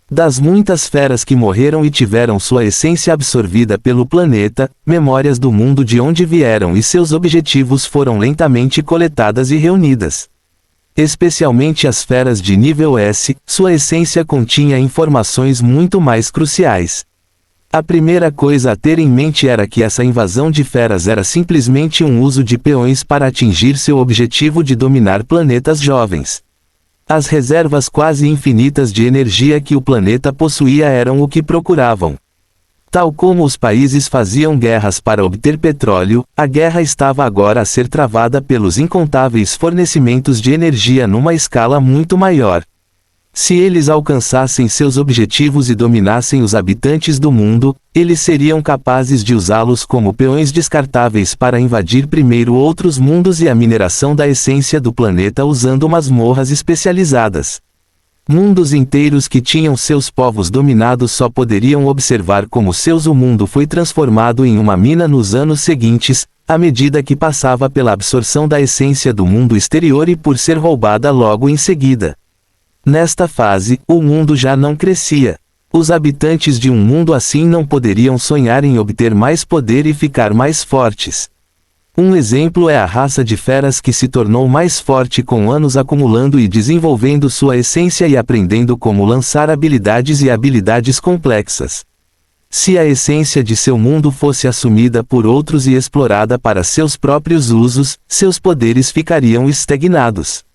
Das muitas feras que morreram e tiveram sua essência absorvida pelo planeta, memórias do mundo de onde vieram e seus objetivos foram lentamente coletadas e reunidas. Especialmente as feras de nível S, sua essência continha informações muito mais cruciais. A primeira coisa a ter em mente era que essa invasão de feras era simplesmente um uso de peões para atingir seu objetivo de dominar planetas jovens. As reservas quase infinitas de energia que o planeta possuía eram o que procuravam. Tal como os países faziam guerras para obter petróleo, a guerra estava agora a ser travada pelos incontáveis fornecimentos de energia numa escala muito maior. Se eles alcançassem seus objetivos e dominassem os habitantes do mundo, eles seriam capazes de usá-los como peões descartáveis para invadir primeiro outros mundos e a mineração da essência do planeta usando masmorras especializadas. Mundos inteiros que tinham seus povos dominados só poderiam observar como o mundo foi transformado em uma mina nos anos seguintes, à medida que passava pela absorção da essência do mundo exterior e por ser roubada logo em seguida. Nesta fase, o mundo já não crescia. Os habitantes de um mundo assim não poderiam sonhar em obter mais poder e ficar mais fortes. Um exemplo é a raça de feras que se tornou mais forte com anos acumulando e desenvolvendo sua essência e aprendendo como lançar habilidades e habilidades complexas. Se a essência de seu mundo fosse assumida por outros e explorada para seus próprios usos, seus poderes ficariam estagnados.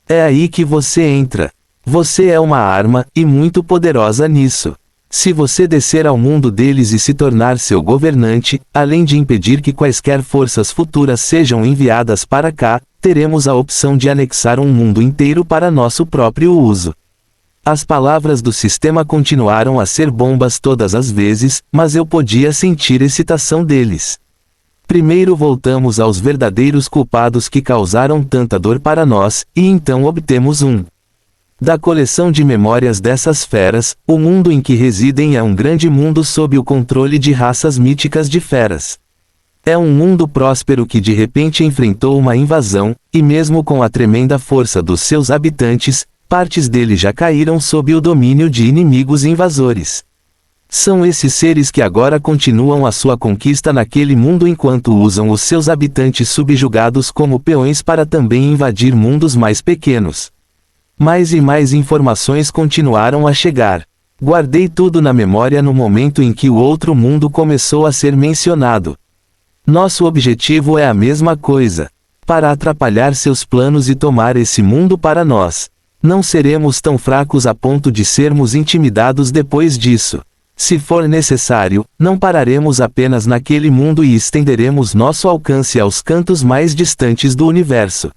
É aí que você entra. Você é uma arma, e muito poderosa nisso. Se você descer ao mundo deles e se tornar seu governante, além de impedir que quaisquer forças futuras sejam enviadas para cá, teremos a opção de anexar um mundo inteiro para nosso próprio uso. As palavras do sistema continuaram a ser bombas todas as vezes, mas eu podia sentir excitação deles. Primeiro voltamos aos verdadeiros culpados que causaram tanta dor para nós, e então obtemos da coleção de memórias dessas feras, o mundo em que residem é um grande mundo sob o controle de raças míticas de feras. É um mundo próspero que de repente enfrentou uma invasão, e mesmo com a tremenda força dos seus habitantes, partes dele já caíram sob o domínio de inimigos invasores. São esses seres que agora continuam a sua conquista naquele mundo enquanto usam os seus habitantes subjugados como peões para também invadir mundos mais pequenos. Mais e mais informações continuaram a chegar. Guardei tudo na memória no momento em que o outro mundo começou a ser mencionado. Nosso objetivo é a mesma coisa. Para atrapalhar seus planos e tomar esse mundo para nós. Não seremos tão fracos a ponto de sermos intimidados depois disso. Se for necessário, não pararemos apenas naquele mundo e estenderemos nosso alcance aos cantos mais distantes do universo.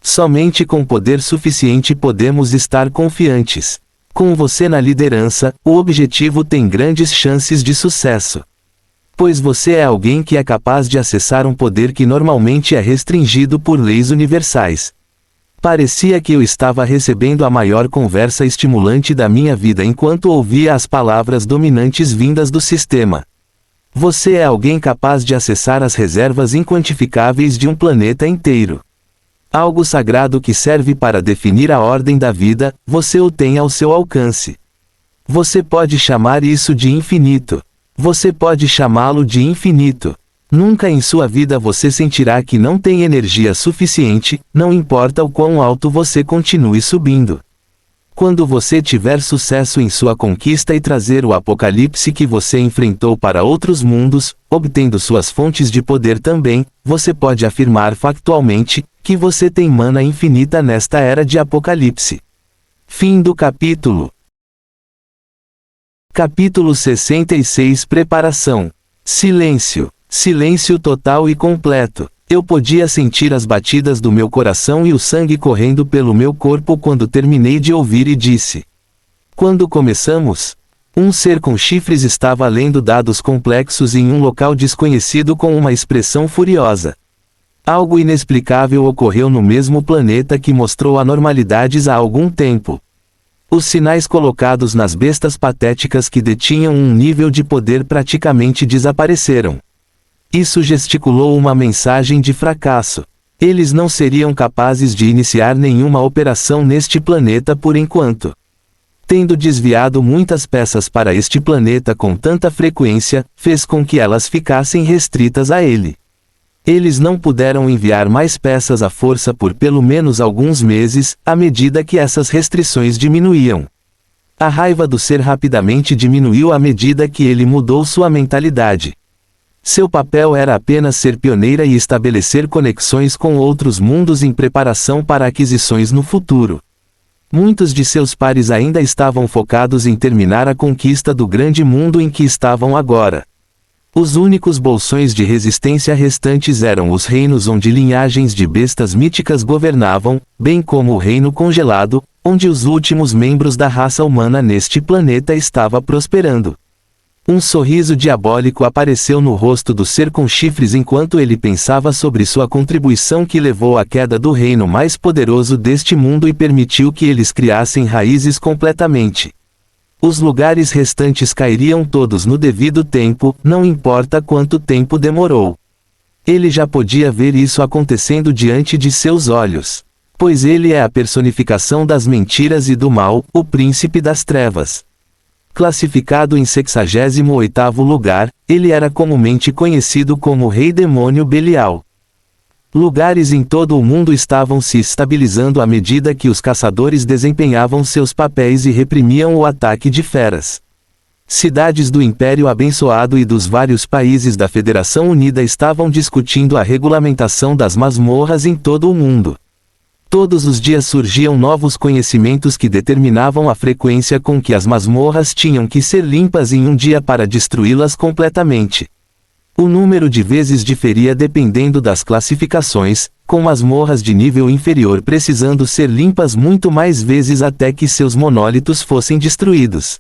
Somente com poder suficiente podemos estar confiantes. Com você na liderança, o objetivo tem grandes chances de sucesso. Pois você é alguém que é capaz de acessar um poder que normalmente é restringido por leis universais. Parecia que eu estava recebendo a maior conversa estimulante da minha vida enquanto ouvia as palavras dominantes vindas do sistema. Você é alguém capaz de acessar as reservas inquantificáveis de um planeta inteiro. Algo sagrado que serve para definir a ordem da vida, você o tem ao seu alcance. Você pode chamar isso de infinito. Você pode chamá-lo de infinito. Nunca em sua vida você sentirá que não tem energia suficiente, não importa o quão alto você continue subindo. Quando você tiver sucesso em sua conquista e trazer o apocalipse que você enfrentou para outros mundos, obtendo suas fontes de poder também, você pode afirmar factualmente que você tem mana infinita nesta era de apocalipse. Fim do capítulo. Capítulo 66 Preparação. Silêncio. Silêncio total e completo. Eu podia sentir as batidas do meu coração e o sangue correndo pelo meu corpo quando terminei de ouvir e disse: quando começamos? Um ser com chifres estava lendo dados complexos em um local desconhecido com uma expressão furiosa. Algo inexplicável ocorreu no mesmo planeta que mostrou anormalidades há algum tempo. Os sinais colocados nas bestas patéticas que detinham um nível de poder praticamente desapareceram. Isso gesticulou uma mensagem de fracasso. Eles não seriam capazes de iniciar nenhuma operação neste planeta por enquanto. Tendo desviado muitas peças para este planeta com tanta frequência, fez com que elas ficassem restritas a ele. Eles não puderam enviar mais peças à força por pelo menos alguns meses, à medida que essas restrições diminuíam. A raiva do ser rapidamente diminuiu à medida que ele mudou sua mentalidade. Seu papel era apenas ser pioneira e estabelecer conexões com outros mundos em preparação para aquisições no futuro. Muitos de seus pares ainda estavam focados em terminar a conquista do grande mundo em que estavam agora. Os únicos bolsões de resistência restantes eram os reinos onde linhagens de bestas míticas governavam, bem como o reino congelado, onde os últimos membros da raça humana neste planeta estava prosperando. Um sorriso diabólico apareceu no rosto do ser com chifres enquanto ele pensava sobre sua contribuição que levou à queda do reino mais poderoso deste mundo e permitiu que eles criassem raízes completamente. Os lugares restantes cairiam todos no devido tempo, não importa quanto tempo demorou. Ele já podia ver isso acontecendo diante de seus olhos. Pois ele é a personificação das mentiras e do mal, o príncipe das trevas. Classificado em 68º lugar, ele era comumente conhecido como Rei Demônio Belial. Lugares em todo o mundo estavam se estabilizando à medida que os caçadores desempenhavam seus papéis e reprimiam o ataque de feras. Cidades do Império Abençoado e dos vários países da Federação Unida estavam discutindo a regulamentação das masmorras em todo o mundo. Todos os dias surgiam novos conhecimentos que determinavam a frequência com que as masmorras tinham que ser limpas em um dia para destruí-las completamente. O número de vezes diferia dependendo das classificações, com masmorras de nível inferior precisando ser limpas muito mais vezes até que seus monólitos fossem destruídos.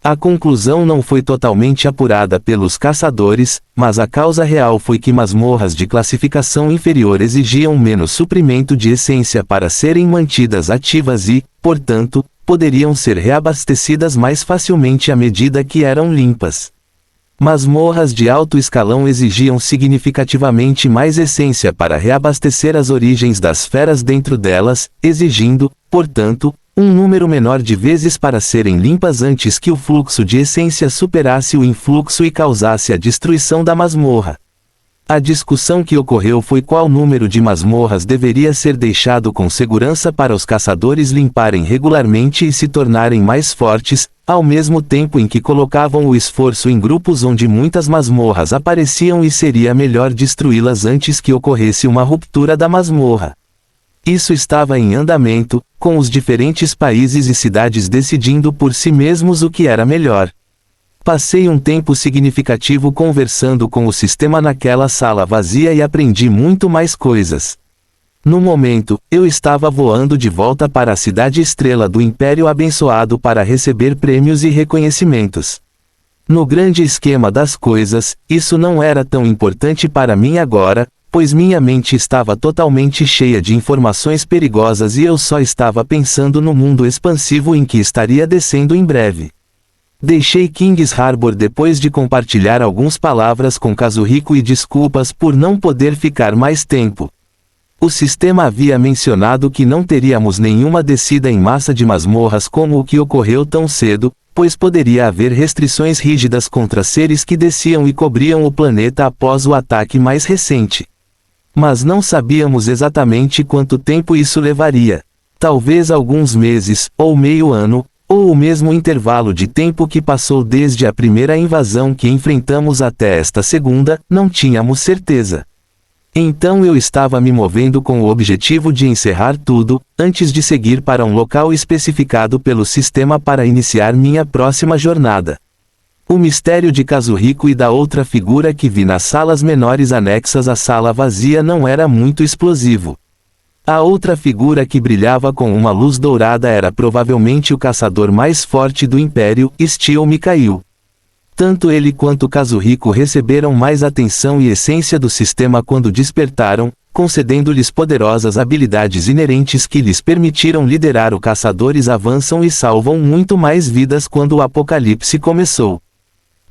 A conclusão não foi totalmente apurada pelos caçadores, mas a causa real foi que masmorras de classificação inferior exigiam menos suprimento de essência para serem mantidas ativas e, portanto, poderiam ser reabastecidas mais facilmente à medida que eram limpas. Masmorras de alto escalão exigiam significativamente mais essência para reabastecer as origens das feras dentro delas, exigindo, portanto, um número menor de vezes para serem limpas antes que o fluxo de essência superasse o influxo e causasse a destruição da masmorra. A discussão que ocorreu foi qual número de masmorras deveria ser deixado com segurança para os caçadores limparem regularmente e se tornarem mais fortes, ao mesmo tempo em que colocavam o esforço em grupos onde muitas masmorras apareciam e seria melhor destruí-las antes que ocorresse uma ruptura da masmorra. Isso estava em andamento, com os diferentes países e cidades decidindo por si mesmos o que era melhor. Passei um tempo significativo conversando com o sistema naquela sala vazia e aprendi muito mais coisas. No momento, eu estava voando de volta para a cidade estrela do Império Abençoado para receber prêmios e reconhecimentos. No grande esquema das coisas, isso não era tão importante para mim agora, pois minha mente estava totalmente cheia de informações perigosas e eu só estava pensando no mundo expansivo em que estaria descendo em breve. Deixei Kings Harbor depois de compartilhar algumas palavras com Kazuhiko e desculpas por não poder ficar mais tempo. O sistema havia mencionado que não teríamos nenhuma descida em massa de masmorras como o que ocorreu tão cedo, pois poderia haver restrições rígidas contra seres que desciam e cobriam o planeta após o ataque mais recente. Mas não sabíamos exatamente quanto tempo isso levaria. Talvez alguns meses, ou meio ano, ou o mesmo intervalo de tempo que passou desde a primeira invasão que enfrentamos até esta segunda, não tínhamos certeza. Então eu estava me movendo com o objetivo de encerrar tudo, antes de seguir para um local especificado pelo sistema para iniciar minha próxima jornada. O mistério de Kazuhiko e da outra figura que vi nas salas menores anexas à sala vazia não era muito explosivo. A outra figura que brilhava com uma luz dourada era provavelmente o caçador mais forte do Império, Steel Mikhail. Tanto ele quanto Kazuhiko receberam mais atenção e essência do sistema quando despertaram, concedendo-lhes poderosas habilidades inerentes que lhes permitiram liderar o Caçadores avançam e salvam muito mais vidas quando o apocalipse começou.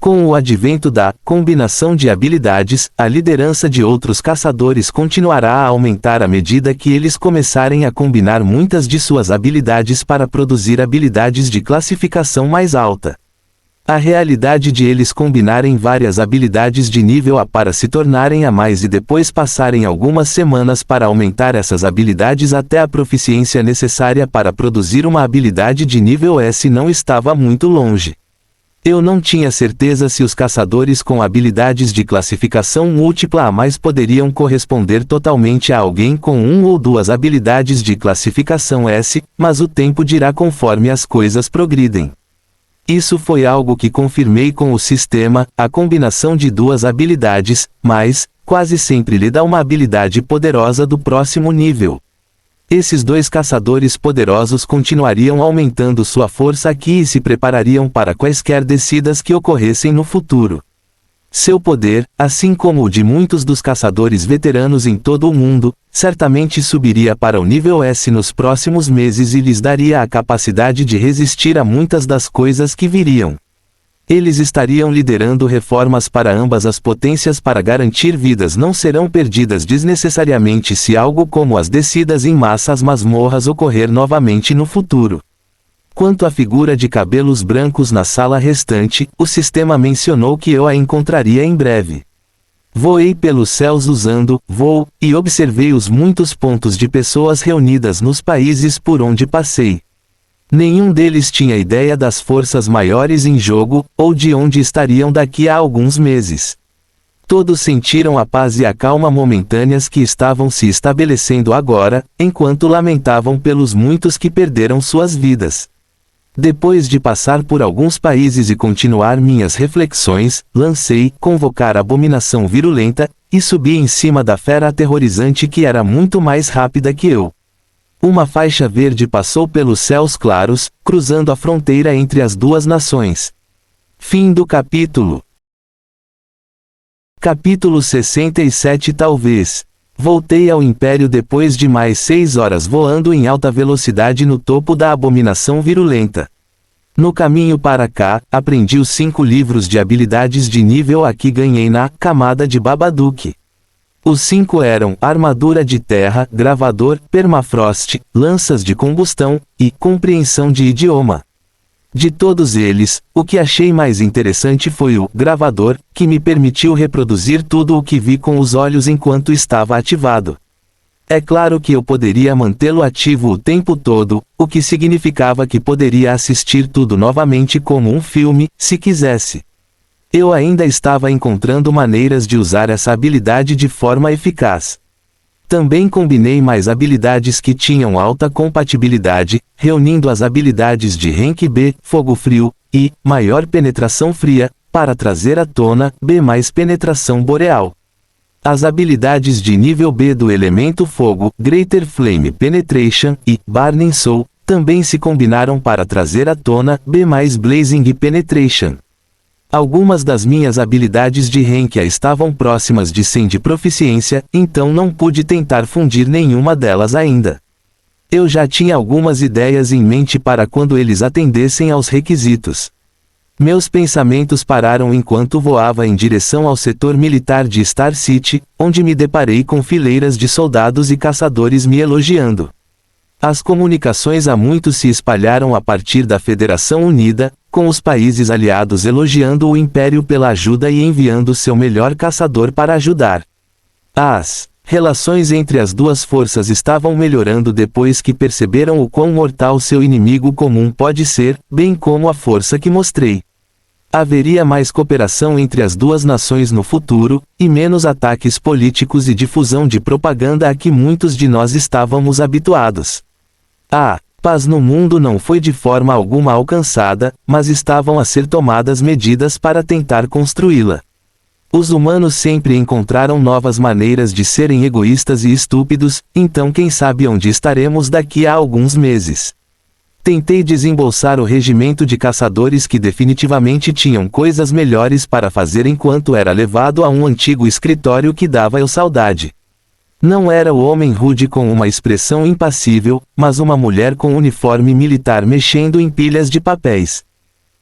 Com o advento da combinação de habilidades, a liderança de outros caçadores continuará a aumentar à medida que eles começarem a combinar muitas de suas habilidades para produzir habilidades de classificação mais alta. A realidade de eles combinarem várias habilidades de nível A para se tornarem a mais e depois passarem algumas semanas para aumentar essas habilidades até a proficiência necessária para produzir uma habilidade de nível S não estava muito longe. Eu não tinha certeza se os caçadores com habilidades de classificação múltipla a mais poderiam corresponder totalmente a alguém com 1 ou 2 habilidades de classificação S, mas o tempo dirá conforme as coisas progridem. Isso foi algo que confirmei com o sistema, a combinação de 2 habilidades, mas, quase sempre lhe dá uma habilidade poderosa do próximo nível. Esses 2 caçadores poderosos continuariam aumentando sua força aqui e se preparariam para quaisquer descidas que ocorressem no futuro. Seu poder, assim como o de muitos dos caçadores veteranos em todo o mundo, certamente subiria para o nível S nos próximos meses e lhes daria a capacidade de resistir a muitas das coisas que viriam. Eles estariam liderando reformas para ambas as potências para garantir vidas não serão perdidas desnecessariamente se algo como as descidas em massa às masmorras ocorrer novamente no futuro. Quanto à figura de cabelos brancos na sala restante, o sistema mencionou que eu a encontraria em breve. Voei pelos céus usando voo, e observei os muitos pontos de pessoas reunidas nos países por onde passei. Nenhum deles tinha ideia das forças maiores em jogo, ou de onde estariam daqui a alguns meses. Todos sentiram a paz e a calma momentâneas que estavam se estabelecendo agora, enquanto lamentavam pelos muitos que perderam suas vidas. Depois de passar por alguns países e continuar minhas reflexões, lancei convocar abominação virulenta, e subi em cima da fera aterrorizante que era muito mais rápida que eu. Uma faixa verde passou pelos céus claros, cruzando a fronteira entre as 2 nações. Fim do capítulo. Capítulo 67. Talvez. Voltei ao Império depois de mais 6 horas voando em alta velocidade no topo da abominação virulenta. No caminho para cá, aprendi os 5 livros de habilidades de nível A que ganhei na camada de Babadook. Os 5 eram armadura de terra, gravador, permafrost, lanças de combustão, e compreensão de idioma. De todos eles, o que achei mais interessante foi o gravador, que me permitiu reproduzir tudo o que vi com os olhos enquanto estava ativado. É claro que eu poderia mantê-lo ativo o tempo todo, o que significava que poderia assistir tudo novamente como um filme, se quisesse. Eu ainda estava encontrando maneiras de usar essa habilidade de forma eficaz. Também combinei mais habilidades que tinham alta compatibilidade, reunindo as habilidades de Rank B, Fogo Frio, e Maior Penetração Fria, para trazer à tona B mais Penetração Boreal. As habilidades de nível B do elemento Fogo, Greater Flame Penetration, e Burning Soul, também se combinaram para trazer à tona B mais Blazing Penetration. Algumas das minhas habilidades de Rank A estavam próximas de 100 de proficiência, então não pude tentar fundir nenhuma delas ainda. Eu já tinha algumas ideias em mente para quando eles atendessem aos requisitos. Meus pensamentos pararam enquanto voava em direção ao setor militar de Star City, onde me deparei com fileiras de soldados e caçadores me elogiando. As comunicações há muito se espalharam a partir da Federação Unida, com os países aliados elogiando o Império pela ajuda e enviando seu melhor caçador para ajudar. As relações entre as duas forças estavam melhorando depois que perceberam o quão mortal seu inimigo comum pode ser, bem como a força que mostrei. Haveria mais cooperação entre as duas nações no futuro, e menos ataques políticos e difusão de propaganda a que muitos de nós estávamos habituados. A paz no mundo não foi de forma alguma alcançada, mas estavam a ser tomadas medidas para tentar construí-la. Os humanos sempre encontraram novas maneiras de serem egoístas e estúpidos, então quem sabe onde estaremos daqui a alguns meses. Tentei desembolsar o regimento de caçadores que definitivamente tinham coisas melhores para fazer enquanto era levado a um antigo escritório que dava eu saudade. Não era o homem rude com uma expressão impassível, mas uma mulher com uniforme militar mexendo em pilhas de papéis.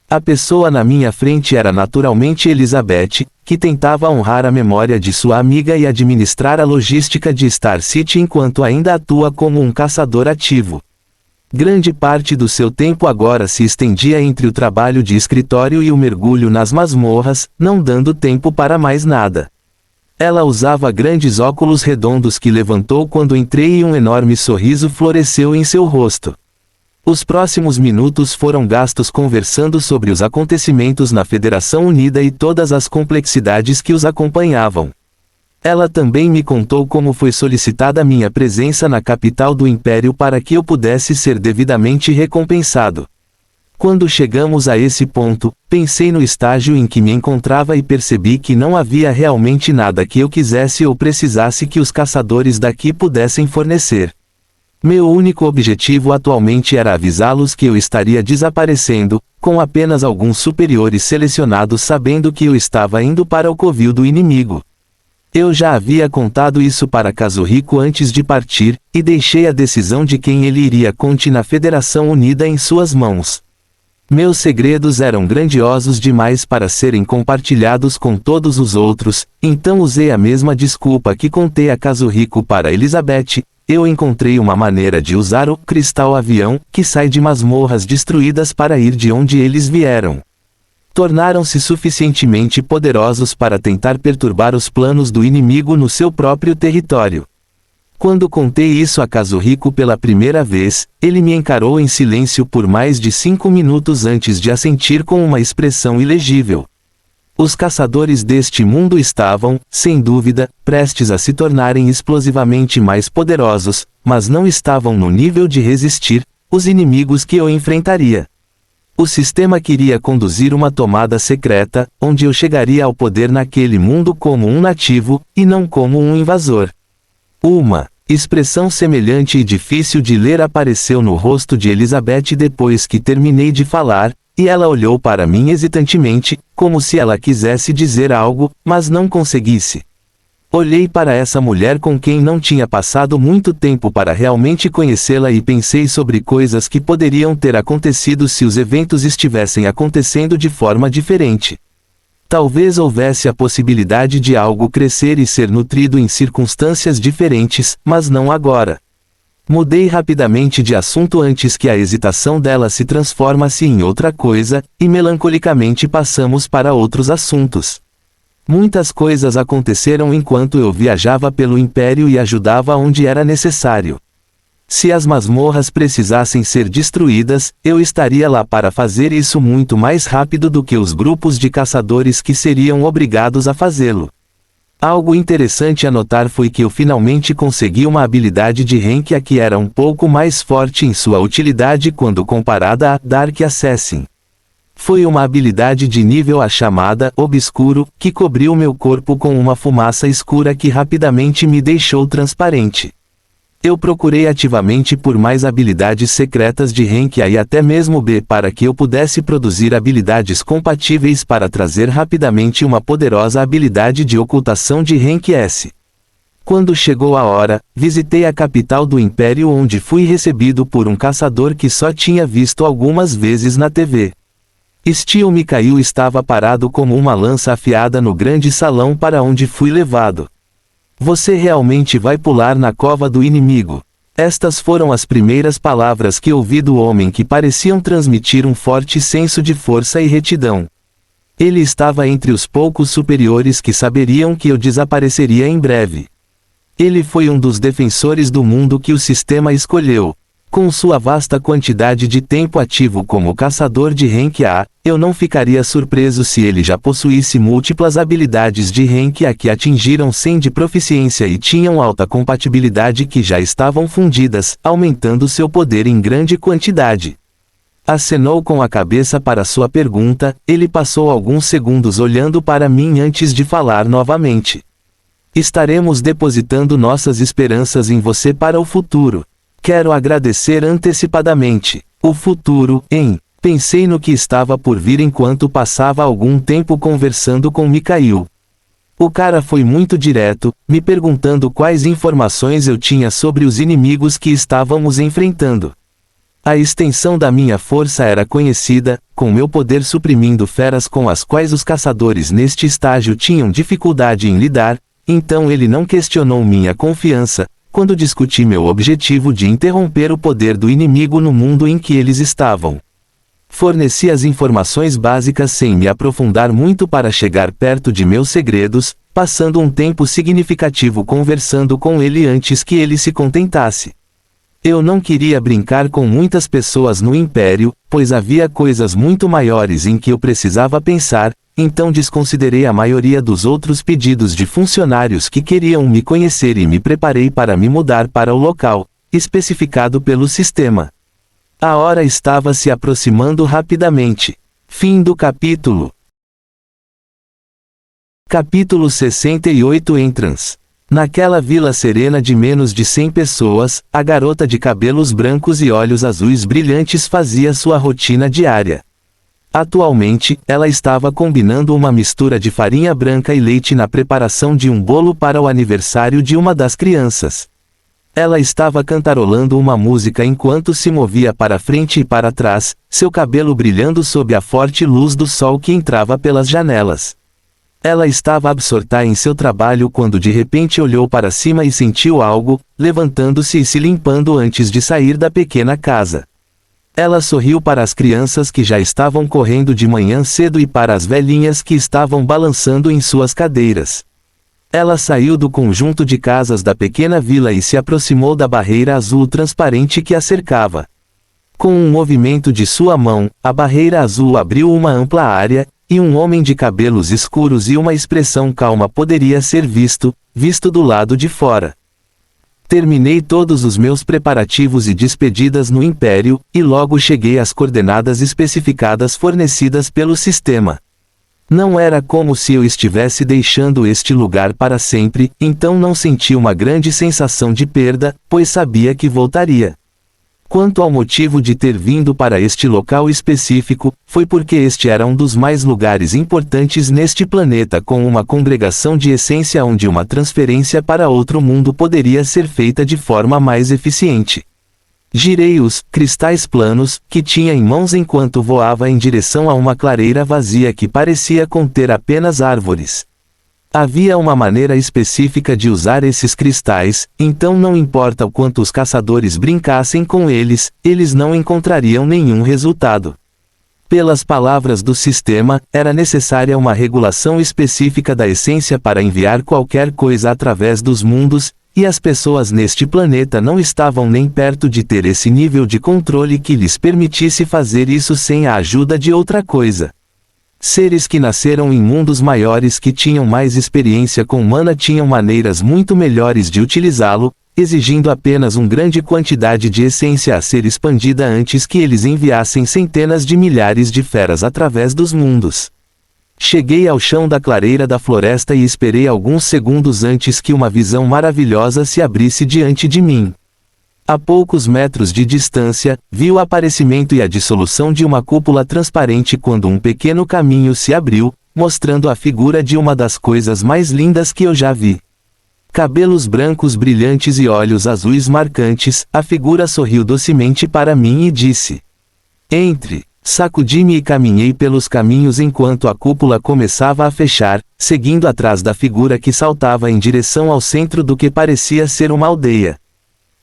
A pessoa na minha frente era naturalmente Elizabeth, que tentava honrar a memória de sua amiga e administrar a logística de Star City enquanto ainda atua como um caçador ativo. Grande parte do seu tempo agora se estendia entre o trabalho de escritório e o mergulho nas masmorras, não dando tempo para mais nada. Ela usava grandes óculos redondos que levantou quando entrei e um enorme sorriso floresceu em seu rosto. Os próximos minutos foram gastos conversando sobre os acontecimentos na Federação Unida e todas as complexidades que os acompanhavam. Ela também me contou como foi solicitada minha presença na capital do Império para que eu pudesse ser devidamente recompensado. Quando chegamos a esse ponto, pensei no estágio em que me encontrava e percebi que não havia realmente nada que eu quisesse ou precisasse que os caçadores daqui pudessem fornecer. Meu único objetivo atualmente era avisá-los que eu estaria desaparecendo, com apenas alguns superiores selecionados sabendo que eu estava indo para o covil do inimigo. Eu já havia contado isso para Kazuhiko antes de partir, e deixei a decisão de quem ele iria conte na Federação Unida em suas mãos. Meus segredos eram grandiosos demais para serem compartilhados com todos os outros, então usei a mesma desculpa que contei a Kazuhiko para Elizabeth. Eu encontrei uma maneira de usar o cristal avião, que sai de masmorras destruídas para ir de onde eles vieram. Tornaram-se suficientemente poderosos para tentar perturbar os planos do inimigo no seu próprio território. Quando contei isso a Kazuhiko pela primeira vez, ele me encarou em silêncio por mais de 5 minutos antes de assentir com uma expressão ilegível. Os caçadores deste mundo estavam, sem dúvida, prestes a se tornarem explosivamente mais poderosos, mas não estavam no nível de resistir os inimigos que eu enfrentaria. O sistema queria conduzir uma tomada secreta, onde eu chegaria ao poder naquele mundo como um nativo, e não como um invasor. Uma expressão semelhante e difícil de ler apareceu no rosto de Elizabeth depois que terminei de falar, e ela olhou para mim hesitantemente, como se ela quisesse dizer algo, mas não conseguisse. Olhei para essa mulher com quem não tinha passado muito tempo para realmente conhecê-la e pensei sobre coisas que poderiam ter acontecido se os eventos estivessem acontecendo de forma diferente. Talvez houvesse a possibilidade de algo crescer e ser nutrido em circunstâncias diferentes, mas não agora. Mudei rapidamente de assunto antes que a hesitação dela se transformasse em outra coisa, e melancolicamente passamos para outros assuntos. Muitas coisas aconteceram enquanto eu viajava pelo Império e ajudava onde era necessário. Se as masmorras precisassem ser destruídas, eu estaria lá para fazer isso muito mais rápido do que os grupos de caçadores que seriam obrigados a fazê-lo. Algo interessante a notar foi que eu finalmente consegui uma habilidade de Renkia que era um pouco mais forte em sua utilidade quando comparada a Dark Assassin. Foi uma habilidade de nível A chamada Obscuro, que cobriu meu corpo com uma fumaça escura que rapidamente me deixou transparente. Eu procurei ativamente por mais habilidades secretas de Renkia e até mesmo B para que eu pudesse produzir habilidades compatíveis para trazer rapidamente uma poderosa habilidade de ocultação de Renkia S. Quando chegou a hora, visitei a capital do Império onde fui recebido por um caçador que só tinha visto algumas vezes na TV. Steel Mikhail estava parado como uma lança afiada no grande salão para onde fui levado. Você realmente vai pular na cova do inimigo. Estas foram as primeiras palavras que ouvi do homem que pareciam transmitir um forte senso de força e retidão. Ele estava entre os poucos superiores que saberiam que eu desapareceria em breve. Ele foi um dos defensores do mundo que o sistema escolheu. Com sua vasta quantidade de tempo ativo como caçador de rank A, eu não ficaria surpreso se ele já possuísse múltiplas habilidades de rank A que atingiram 100 de proficiência e tinham alta compatibilidade que já estavam fundidas, aumentando seu poder em grande quantidade. Acenou com a cabeça para sua pergunta, ele passou alguns segundos olhando para mim antes de falar novamente. Estaremos depositando nossas esperanças em você para o futuro. Quero agradecer antecipadamente. O futuro, hein? Pensei no que estava por vir enquanto passava algum tempo conversando com Mikhail. O cara foi muito direto, me perguntando quais informações eu tinha sobre os inimigos que estávamos enfrentando. A extensão da minha força era conhecida, com meu poder suprimindo feras com as quais os caçadores neste estágio tinham dificuldade em lidar, então ele não questionou minha confiança, quando discuti meu objetivo de interromper o poder do inimigo no mundo em que eles estavam. Forneci as informações básicas sem me aprofundar muito para chegar perto de meus segredos, passando um tempo significativo conversando com ele antes que ele se contentasse. Eu não queria brincar com muitas pessoas no Império, pois havia coisas muito maiores em que eu precisava pensar, então desconsiderei a maioria dos outros pedidos de funcionários que queriam me conhecer e me preparei para me mudar para o local, especificado pelo sistema. A hora estava se aproximando rapidamente. Fim do capítulo. Capítulo 68 Entrance. Naquela vila serena de menos de 100 pessoas, a garota de cabelos brancos e olhos azuis brilhantes fazia sua rotina diária. Atualmente, ela estava combinando uma mistura de farinha branca e leite na preparação de um bolo para o aniversário de uma das crianças. Ela estava cantarolando uma música enquanto se movia para frente e para trás, seu cabelo brilhando sob a forte luz do sol que entrava pelas janelas. Ela estava absorta em seu trabalho quando de repente olhou para cima e sentiu algo, levantando-se e se limpando antes de sair da pequena casa. Ela sorriu para as crianças que já estavam correndo de manhã cedo e para as velhinhas que estavam balançando em suas cadeiras. Ela saiu do conjunto de casas da pequena vila e se aproximou da barreira azul transparente que a cercava. Com um movimento de sua mão, a barreira azul abriu uma ampla área, e um homem de cabelos escuros e uma expressão calma poderia ser visto do lado de fora. Terminei todos os meus preparativos e despedidas no Império, e logo cheguei às coordenadas especificadas fornecidas pelo sistema. Não era como se eu estivesse deixando este lugar para sempre, então não senti uma grande sensação de perda, pois sabia que voltaria. Quanto ao motivo de ter vindo para este local específico, foi porque este era um dos mais lugares importantes neste planeta com uma congregação de essência onde uma transferência para outro mundo poderia ser feita de forma mais eficiente. Girei os cristais planos que tinha em mãos enquanto voava em direção a uma clareira vazia que parecia conter apenas árvores. Havia uma maneira específica de usar esses cristais, então não importa o quanto os caçadores brincassem com eles, eles não encontrariam nenhum resultado. Pelas palavras do sistema, era necessária uma regulação específica da essência para enviar qualquer coisa através dos mundos, e as pessoas neste planeta não estavam nem perto de ter esse nível de controle que lhes permitisse fazer isso sem a ajuda de outra coisa. Seres que nasceram em mundos maiores que tinham mais experiência com mana tinham maneiras muito melhores de utilizá-lo, exigindo apenas uma grande quantidade de essência a ser expandida antes que eles enviassem centenas de milhares de feras através dos mundos. Cheguei ao chão da clareira da floresta e esperei alguns segundos antes que uma visão maravilhosa se abrisse diante de mim. A poucos metros de distância, vi o aparecimento e a dissolução de uma cúpula transparente quando um pequeno caminho se abriu, mostrando a figura de uma das coisas mais lindas que eu já vi. Cabelos brancos brilhantes e olhos azuis marcantes, a figura sorriu docemente para mim e disse: "Entre." Sacudi-me e caminhei pelos caminhos enquanto a cúpula começava a fechar, seguindo atrás da figura que saltava em direção ao centro do que parecia ser uma aldeia.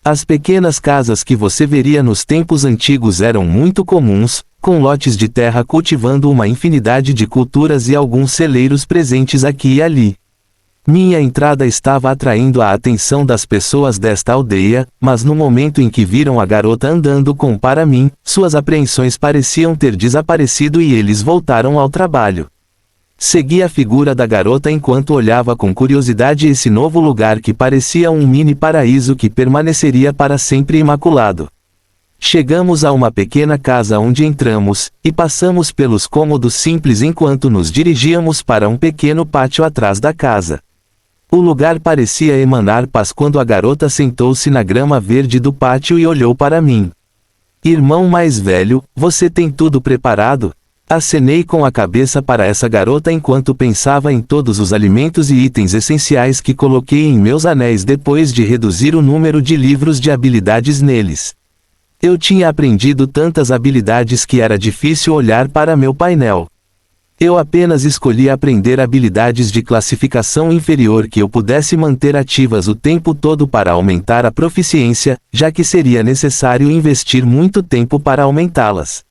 As pequenas casas que você veria nos tempos antigos eram muito comuns, com lotes de terra cultivando uma infinidade de culturas e alguns celeiros presentes aqui e ali. Minha entrada estava atraindo a atenção das pessoas desta aldeia, mas no momento em que viram a garota andando para mim, suas apreensões pareciam ter desaparecido e eles voltaram ao trabalho. Segui a figura da garota enquanto olhava com curiosidade esse novo lugar que parecia um mini paraíso que permaneceria para sempre imaculado. Chegamos a uma pequena casa onde entramos, e passamos pelos cômodos simples enquanto nos dirigíamos para um pequeno pátio atrás da casa. O lugar parecia emanar paz quando a garota sentou-se na grama verde do pátio e olhou para mim. Irmão mais velho, você tem tudo preparado? Acenei com a cabeça para essa garota enquanto pensava em todos os alimentos e itens essenciais que coloquei em meus anéis depois de reduzir o número de livros de habilidades neles. Eu tinha aprendido tantas habilidades que era difícil olhar para meu painel. Eu apenas escolhi aprender habilidades de classificação inferior que eu pudesse manter ativas o tempo todo para aumentar a proficiência, já que seria necessário investir muito tempo para aumentá-las.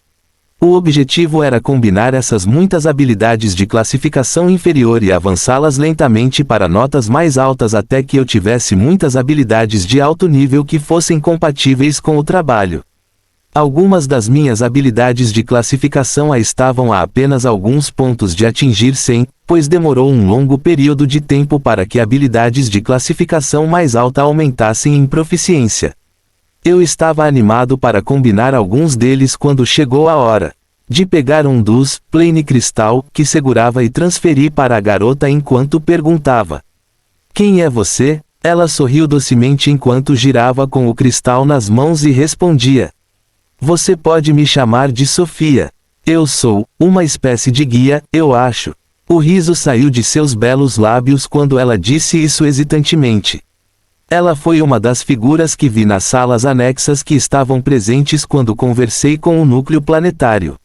O objetivo era combinar essas muitas habilidades de classificação inferior e avançá-las lentamente para notas mais altas até que eu tivesse muitas habilidades de alto nível que fossem compatíveis com o trabalho. Algumas das minhas habilidades de classificação estavam a apenas alguns pontos de atingir 100, pois demorou um longo período de tempo para que habilidades de classificação mais alta aumentassem em proficiência. Eu estava animado para combinar alguns deles quando chegou a hora de pegar um dos Plane Cristal que segurava e transferi para a garota enquanto perguntava: "Quem é você?" Ela sorriu docemente enquanto girava com o cristal nas mãos e respondia: "Você pode me chamar de Sofia. Eu sou uma espécie de guia, eu acho." O riso saiu de seus belos lábios quando ela disse isso hesitantemente. Ela foi uma das figuras que vi nas salas anexas que estavam presentes quando conversei com o núcleo planetário.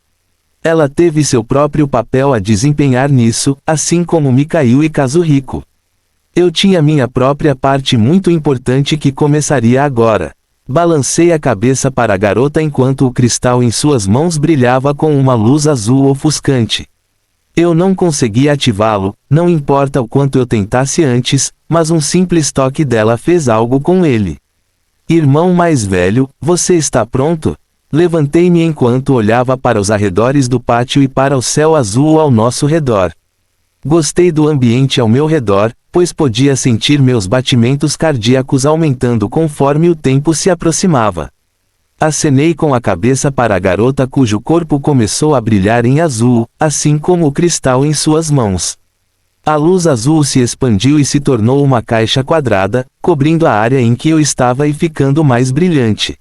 Ela teve seu próprio papel a desempenhar nisso, assim como Mikhail e Kazuhiko. Eu tinha minha própria parte muito importante que começaria agora. Balancei a cabeça para a garota enquanto o cristal em suas mãos brilhava com uma luz azul ofuscante. Eu não conseguia ativá-lo, não importa o quanto eu tentasse antes, mas um simples toque dela fez algo com ele. "Irmão mais velho, você está pronto?" Levantei-me enquanto olhava para os arredores do pátio e para o céu azul ao nosso redor. Gostei do ambiente ao meu redor, pois podia sentir meus batimentos cardíacos aumentando conforme o tempo se aproximava. Acenei com a cabeça para a garota cujo corpo começou a brilhar em azul, assim como o cristal em suas mãos. A luz azul se expandiu e se tornou uma caixa quadrada, cobrindo a área em que eu estava e ficando mais brilhante.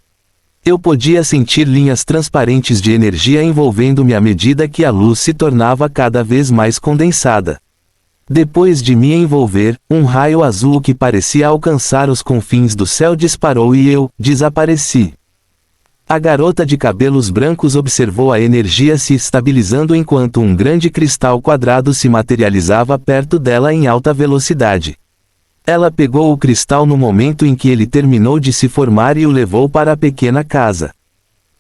Eu podia sentir linhas transparentes de energia envolvendo-me à medida que a luz se tornava cada vez mais condensada. Depois de me envolver, um raio azul que parecia alcançar os confins do céu disparou e eu desapareci. A garota de cabelos brancos observou a energia se estabilizando enquanto um grande cristal quadrado se materializava perto dela em alta velocidade. Ela pegou o cristal no momento em que ele terminou de se formar e o levou para a pequena casa.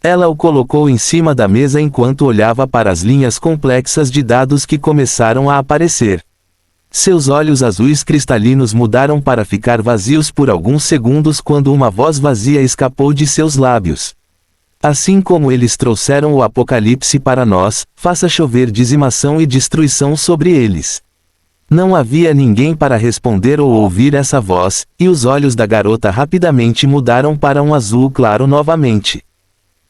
Ela o colocou em cima da mesa enquanto olhava para as linhas complexas de dados que começaram a aparecer. Seus olhos azuis cristalinos mudaram para ficar vazios por alguns segundos quando uma voz vazia escapou de seus lábios. "Assim como eles trouxeram o apocalipse para nós, faça chover dizimação e destruição sobre eles." Não havia ninguém para responder ou ouvir essa voz, e os olhos da garota rapidamente mudaram para um azul claro novamente.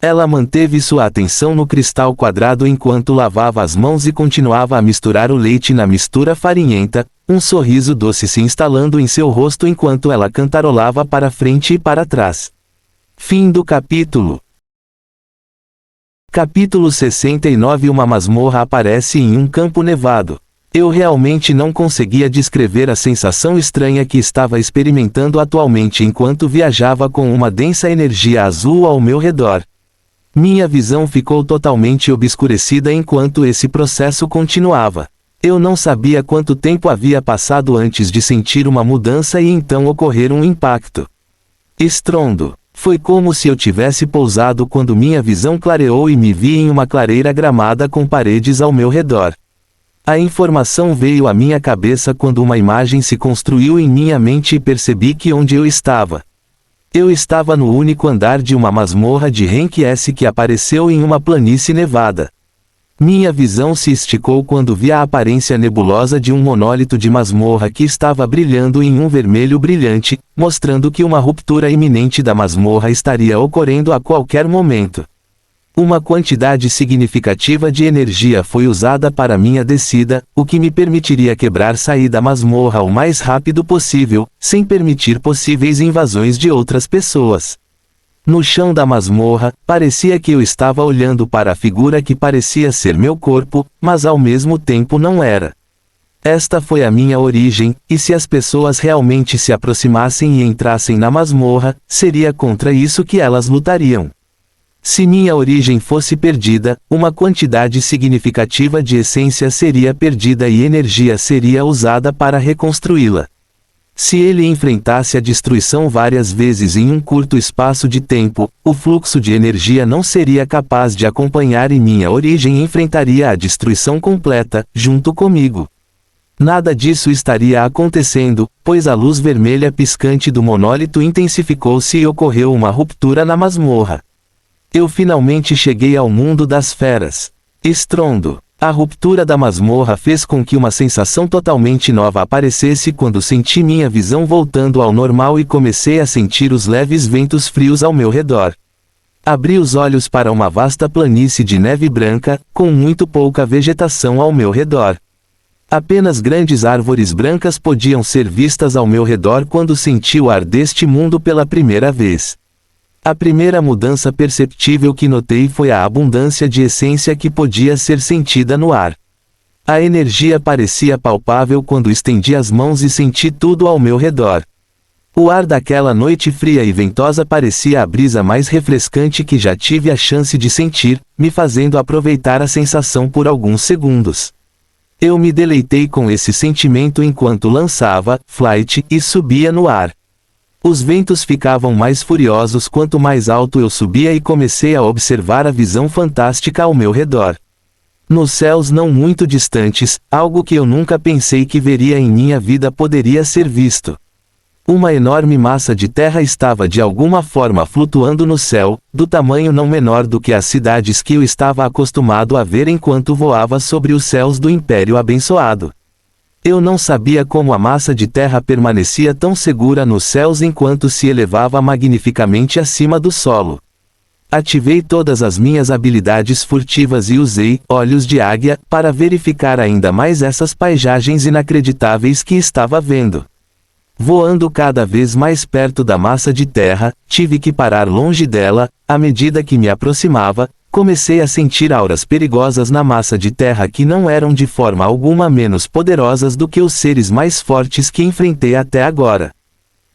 Ela manteve sua atenção no cristal quadrado enquanto lavava as mãos e continuava a misturar o leite na mistura farinhenta, um sorriso doce se instalando em seu rosto enquanto ela cantarolava para frente e para trás. Fim do capítulo. Capítulo 69. Uma masmorra aparece em um campo nevado. Eu realmente não conseguia descrever a sensação estranha que estava experimentando atualmente enquanto viajava com uma densa energia azul ao meu redor. Minha visão ficou totalmente obscurecida enquanto esse processo continuava. Eu não sabia quanto tempo havia passado antes de sentir uma mudança e então ocorrer um impacto. Estrondo. Foi como se eu tivesse pousado quando minha visão clareou e me vi em uma clareira gramada com paredes ao meu redor. A informação veio à minha cabeça quando uma imagem se construiu em minha mente e percebi que onde eu estava. Eu estava no único andar de uma masmorra de Rank S que apareceu em uma planície nevada. Minha visão se esticou quando vi a aparência nebulosa de um monólito de masmorra que estava brilhando em um vermelho brilhante, mostrando que uma ruptura iminente da masmorra estaria ocorrendo a qualquer momento. Uma quantidade significativa de energia foi usada para minha descida, o que me permitiria sair da masmorra o mais rápido possível, sem permitir possíveis invasões de outras pessoas. No chão da masmorra, parecia que eu estava olhando para a figura que parecia ser meu corpo, mas ao mesmo tempo não era. Esta foi a minha origem, e se as pessoas realmente se aproximassem e entrassem na masmorra, seria contra isso que elas lutariam. Se minha origem fosse perdida, uma quantidade significativa de essência seria perdida e energia seria usada para reconstruí-la. Se ele enfrentasse a destruição várias vezes em um curto espaço de tempo, o fluxo de energia não seria capaz de acompanhar e minha origem enfrentaria a destruição completa, junto comigo. Nada disso estaria acontecendo, pois a luz vermelha piscante do monólito intensificou-se e ocorreu uma ruptura na masmorra. Eu finalmente cheguei ao mundo das feras. Estrondo. A ruptura da masmorra fez com que uma sensação totalmente nova aparecesse quando senti minha visão voltando ao normal e comecei a sentir os leves ventos frios ao meu redor. Abri os olhos para uma vasta planície de neve branca, com muito pouca vegetação ao meu redor. Apenas grandes árvores brancas podiam ser vistas ao meu redor quando senti o ar deste mundo pela primeira vez. A primeira mudança perceptível que notei foi a abundância de essência que podia ser sentida no ar. A energia parecia palpável quando estendi as mãos e senti tudo ao meu redor. O ar daquela noite fria e ventosa parecia a brisa mais refrescante que já tive a chance de sentir, me fazendo aproveitar a sensação por alguns segundos. Eu me deleitei com esse sentimento enquanto lançava, flight, e subia no ar. Os ventos ficavam mais furiosos quanto mais alto eu subia e comecei a observar a visão fantástica ao meu redor. Nos céus não muito distantes, algo que eu nunca pensei que veria em minha vida poderia ser visto. Uma enorme massa de terra estava de alguma forma flutuando no céu, do tamanho não menor do que as cidades que eu estava acostumado a ver enquanto voava sobre os céus do Império Abençoado. Eu não sabia como a massa de terra permanecia tão segura nos céus enquanto se elevava magnificamente acima do solo. Ativei todas as minhas habilidades furtivas e usei olhos de águia para verificar ainda mais essas paisagens inacreditáveis que estava vendo. Voando cada vez mais perto da massa de terra, tive que parar longe dela. À medida que me aproximava, comecei a sentir auras perigosas na massa de terra que não eram de forma alguma menos poderosas do que os seres mais fortes que enfrentei até agora.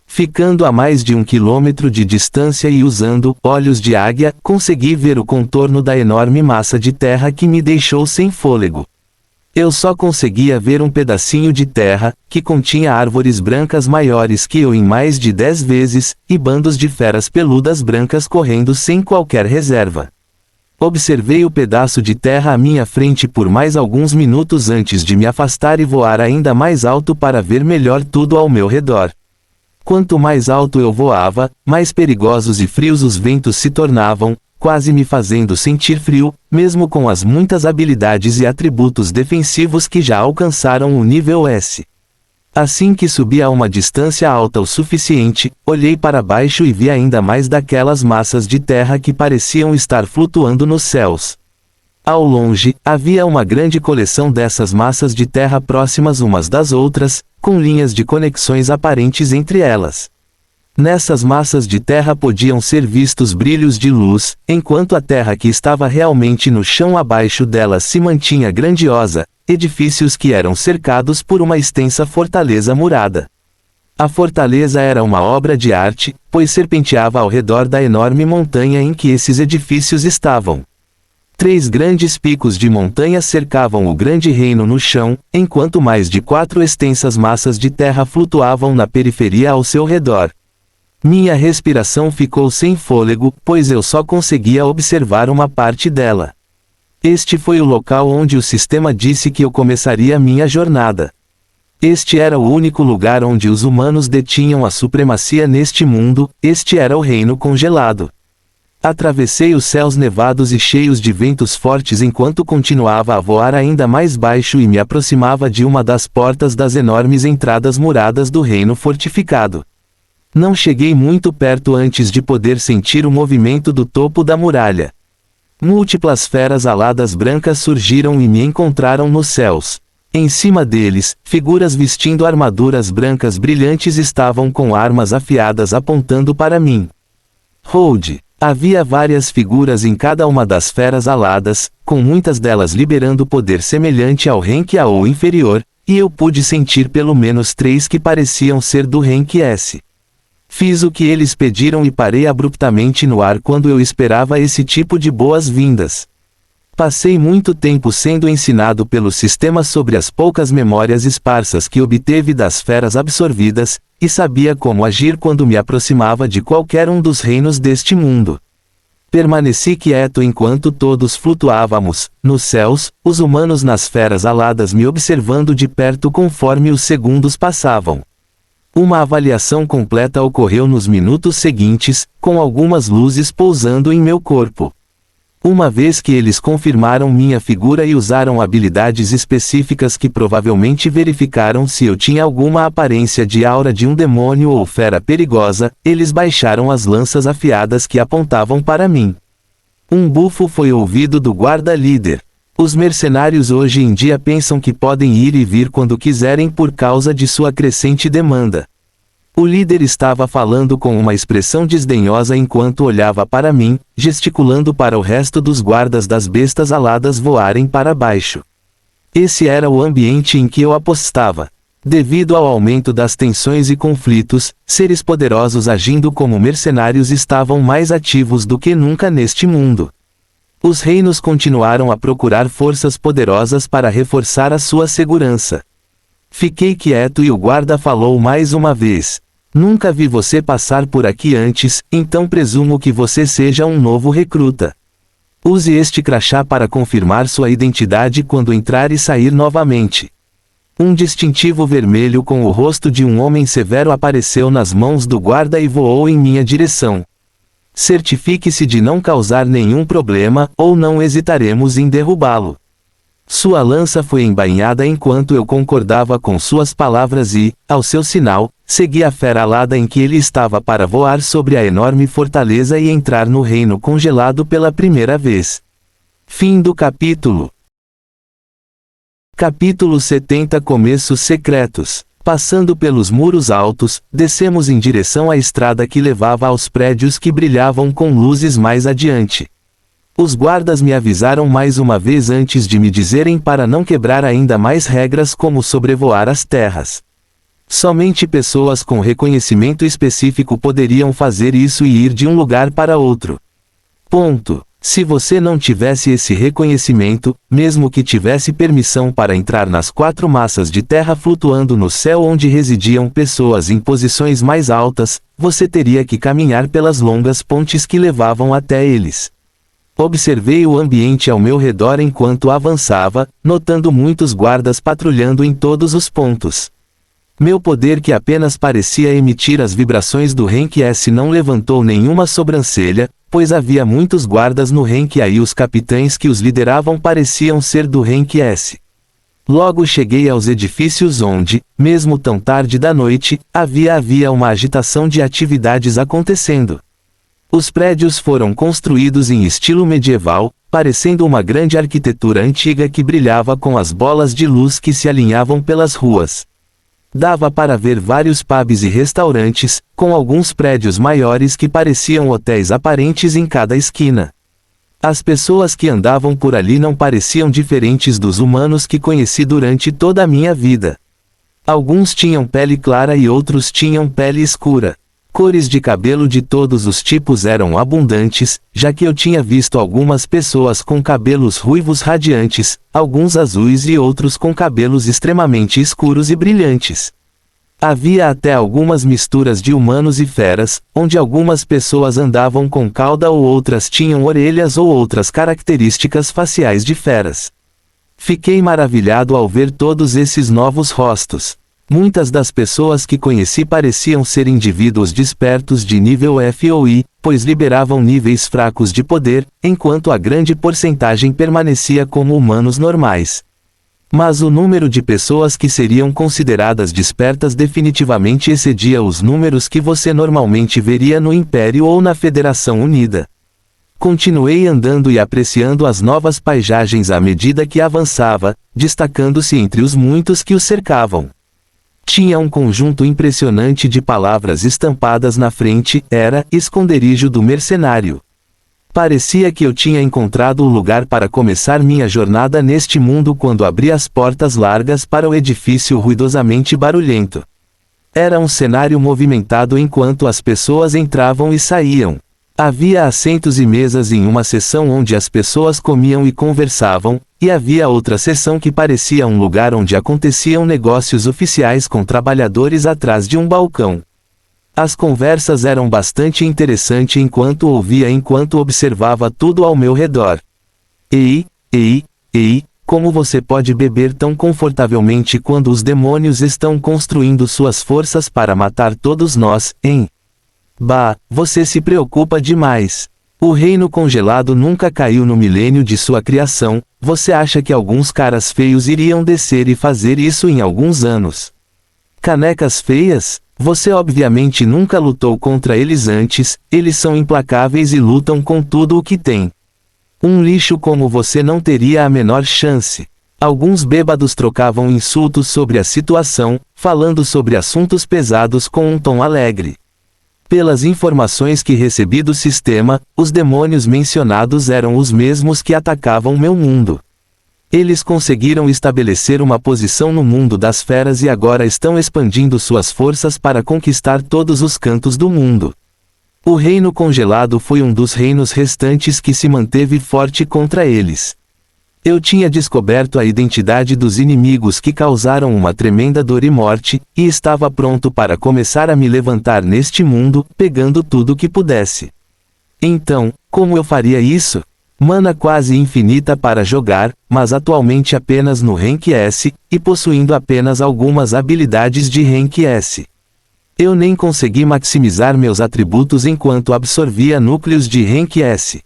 Ficando a mais de 1 quilômetro de distância e usando olhos de águia, consegui ver o contorno da enorme massa de terra que me deixou sem fôlego. Eu só conseguia ver um pedacinho de terra, que continha árvores brancas maiores que eu em mais de 10 vezes, e bandos de feras peludas brancas correndo sem qualquer reserva. Observei o pedaço de terra à minha frente por mais alguns minutos antes de me afastar e voar ainda mais alto para ver melhor tudo ao meu redor. Quanto mais alto eu voava, mais perigosos e frios os ventos se tornavam, quase me fazendo sentir frio, mesmo com as muitas habilidades e atributos defensivos que já alcançaram o nível S. Assim que subi a uma distância alta o suficiente, olhei para baixo e vi ainda mais daquelas massas de terra que pareciam estar flutuando nos céus. Ao longe, havia uma grande coleção dessas massas de terra próximas umas das outras, com linhas de conexões aparentes entre elas. Nessas massas de terra podiam ser vistos brilhos de luz, enquanto a terra que estava realmente no chão abaixo delas se mantinha grandiosa, edifícios que eram cercados por uma extensa fortaleza murada. A fortaleza era uma obra de arte, pois serpenteava ao redor da enorme montanha em que esses edifícios estavam. 3 grandes picos de montanha cercavam o grande reino no chão, enquanto mais de 4 extensas massas de terra flutuavam na periferia ao seu redor. Minha respiração ficou sem fôlego, pois eu só conseguia observar uma parte dela. Este foi o local onde o sistema disse que eu começaria minha jornada. Este era o único lugar onde os humanos detinham a supremacia neste mundo, este era o reino congelado. Atravessei os céus nevados e cheios de ventos fortes enquanto continuava a voar ainda mais baixo e me aproximava de uma das portas das enormes entradas muradas do reino fortificado. Não cheguei muito perto antes de poder sentir o movimento do topo da muralha. Múltiplas feras aladas brancas surgiram e me encontraram nos céus. Em cima deles, figuras vestindo armaduras brancas brilhantes estavam com armas afiadas apontando para mim. Hold! Havia várias figuras em cada uma das feras aladas, com muitas delas liberando poder semelhante ao rank A ou inferior, e eu pude sentir pelo menos 3 que pareciam ser do rank S. Fiz o que eles pediram e parei abruptamente no ar quando eu esperava esse tipo de boas-vindas. Passei muito tempo sendo ensinado pelo sistema sobre as poucas memórias esparsas que obteve das feras absorvidas, e sabia como agir quando me aproximava de qualquer um dos reinos deste mundo. Permaneci quieto enquanto todos flutuávamos, nos céus, os humanos nas feras aladas me observando de perto conforme os segundos passavam. Uma avaliação completa ocorreu nos minutos seguintes, com algumas luzes pousando em meu corpo. Uma vez que eles confirmaram minha figura e usaram habilidades específicas que provavelmente verificaram se eu tinha alguma aparência de aura de um demônio ou fera perigosa, eles baixaram as lanças afiadas que apontavam para mim. Um bufo foi ouvido do guarda-líder. Os mercenários hoje em dia pensam que podem ir e vir quando quiserem por causa de sua crescente demanda. O líder estava falando com uma expressão desdenhosa enquanto olhava para mim, gesticulando para o resto dos guardas das bestas aladas voarem para baixo. Esse era o ambiente em que eu apostava. Devido ao aumento das tensões e conflitos, seres poderosos agindo como mercenários estavam mais ativos do que nunca neste mundo. Os reinos continuaram a procurar forças poderosas para reforçar a sua segurança. Fiquei quieto e o guarda falou mais uma vez. Nunca vi você passar por aqui antes, então presumo que você seja um novo recruta. Use este crachá para confirmar sua identidade quando entrar e sair novamente. Um distintivo vermelho com o rosto de um homem severo apareceu nas mãos do guarda e voou em minha direção. Certifique-se de não causar nenhum problema, ou não hesitaremos em derrubá-lo. Sua lança foi embainhada enquanto eu concordava com suas palavras e, ao seu sinal, segui a fera alada em que ele estava para voar sobre a enorme fortaleza e entrar no reino congelado pela primeira vez. Fim do capítulo. Capítulo 70 Começos secretos. Passando pelos muros altos, descemos em direção à estrada que levava aos prédios que brilhavam com luzes mais adiante. Os guardas me avisaram mais uma vez antes de me dizerem para não quebrar ainda mais regras como sobrevoar as terras. Somente pessoas com reconhecimento específico poderiam fazer isso e ir de um lugar para outro. Ponto. Se você não tivesse esse reconhecimento, mesmo que tivesse permissão para entrar nas 4 massas de terra flutuando no céu onde residiam pessoas em posições mais altas, você teria que caminhar pelas longas pontes que levavam até eles. Observei o ambiente ao meu redor enquanto avançava, notando muitos guardas patrulhando em todos os pontos. Meu poder, que apenas parecia emitir as vibrações do rank S, não levantou nenhuma sobrancelha, pois havia muitos guardas no rank A e os capitães que os lideravam pareciam ser do rank S. Logo cheguei aos edifícios onde, mesmo tão tarde da noite, havia uma agitação de atividades acontecendo. Os prédios foram construídos em estilo medieval, parecendo uma grande arquitetura antiga que brilhava com as bolas de luz que se alinhavam pelas ruas. Dava para ver vários pubs e restaurantes, com alguns prédios maiores que pareciam hotéis aparentes em cada esquina. As pessoas que andavam por ali não pareciam diferentes dos humanos que conheci durante toda a minha vida. Alguns tinham pele clara e outros tinham pele escura. Cores de cabelo de todos os tipos eram abundantes, já que eu tinha visto algumas pessoas com cabelos ruivos radiantes, alguns azuis e outros com cabelos extremamente escuros e brilhantes. Havia até algumas misturas de humanos e feras, onde algumas pessoas andavam com cauda ou outras tinham orelhas ou outras características faciais de feras. Fiquei maravilhado ao ver todos esses novos rostos. Muitas das pessoas que conheci pareciam ser indivíduos despertos de nível F ou I, pois liberavam níveis fracos de poder, enquanto a grande porcentagem permanecia como humanos normais. Mas o número de pessoas que seriam consideradas despertas definitivamente excedia os números que você normalmente veria no Império ou na Federação Unida. Continuei andando e apreciando as novas paisagens à medida que avançava, destacando-se entre os muitos que o cercavam. Tinha um conjunto impressionante de palavras estampadas na frente, era esconderijo do mercenário. Parecia que eu tinha encontrado o lugar para começar minha jornada neste mundo quando abri as portas largas para o edifício ruidosamente barulhento. Era um cenário movimentado enquanto as pessoas entravam e saíam. Havia assentos e mesas em uma seção onde as pessoas comiam e conversavam, e havia outra seção que parecia um lugar onde aconteciam negócios oficiais com trabalhadores atrás de um balcão. As conversas eram bastante interessantes enquanto observava tudo ao meu redor. Ei, como você pode beber tão confortavelmente quando os demônios estão construindo suas forças para matar todos nós, hein? Bah, você se preocupa demais. O reino congelado nunca caiu no milênio de sua criação, você acha que alguns caras feios iriam descer e fazer isso em alguns anos? Canecas feias? Você obviamente nunca lutou contra eles antes, eles são implacáveis e lutam com tudo o que tem. Um lixo como você não teria a menor chance. Alguns bêbados trocavam insultos sobre a situação, falando sobre assuntos pesados com um tom alegre. Pelas informações que recebi do sistema, os demônios mencionados eram os mesmos que atacavam meu mundo. Eles conseguiram estabelecer uma posição no mundo das feras e agora estão expandindo suas forças para conquistar todos os cantos do mundo. O reino congelado foi um dos reinos restantes que se manteve forte contra eles. Eu tinha descoberto a identidade dos inimigos que causaram uma tremenda dor e morte, e estava pronto para começar a me levantar neste mundo, pegando tudo que pudesse. Então, como eu faria isso? Mana quase infinita para jogar, mas atualmente apenas no Rank S, e possuindo apenas algumas habilidades de Rank S. Eu nem consegui maximizar meus atributos enquanto absorvia núcleos de Rank S.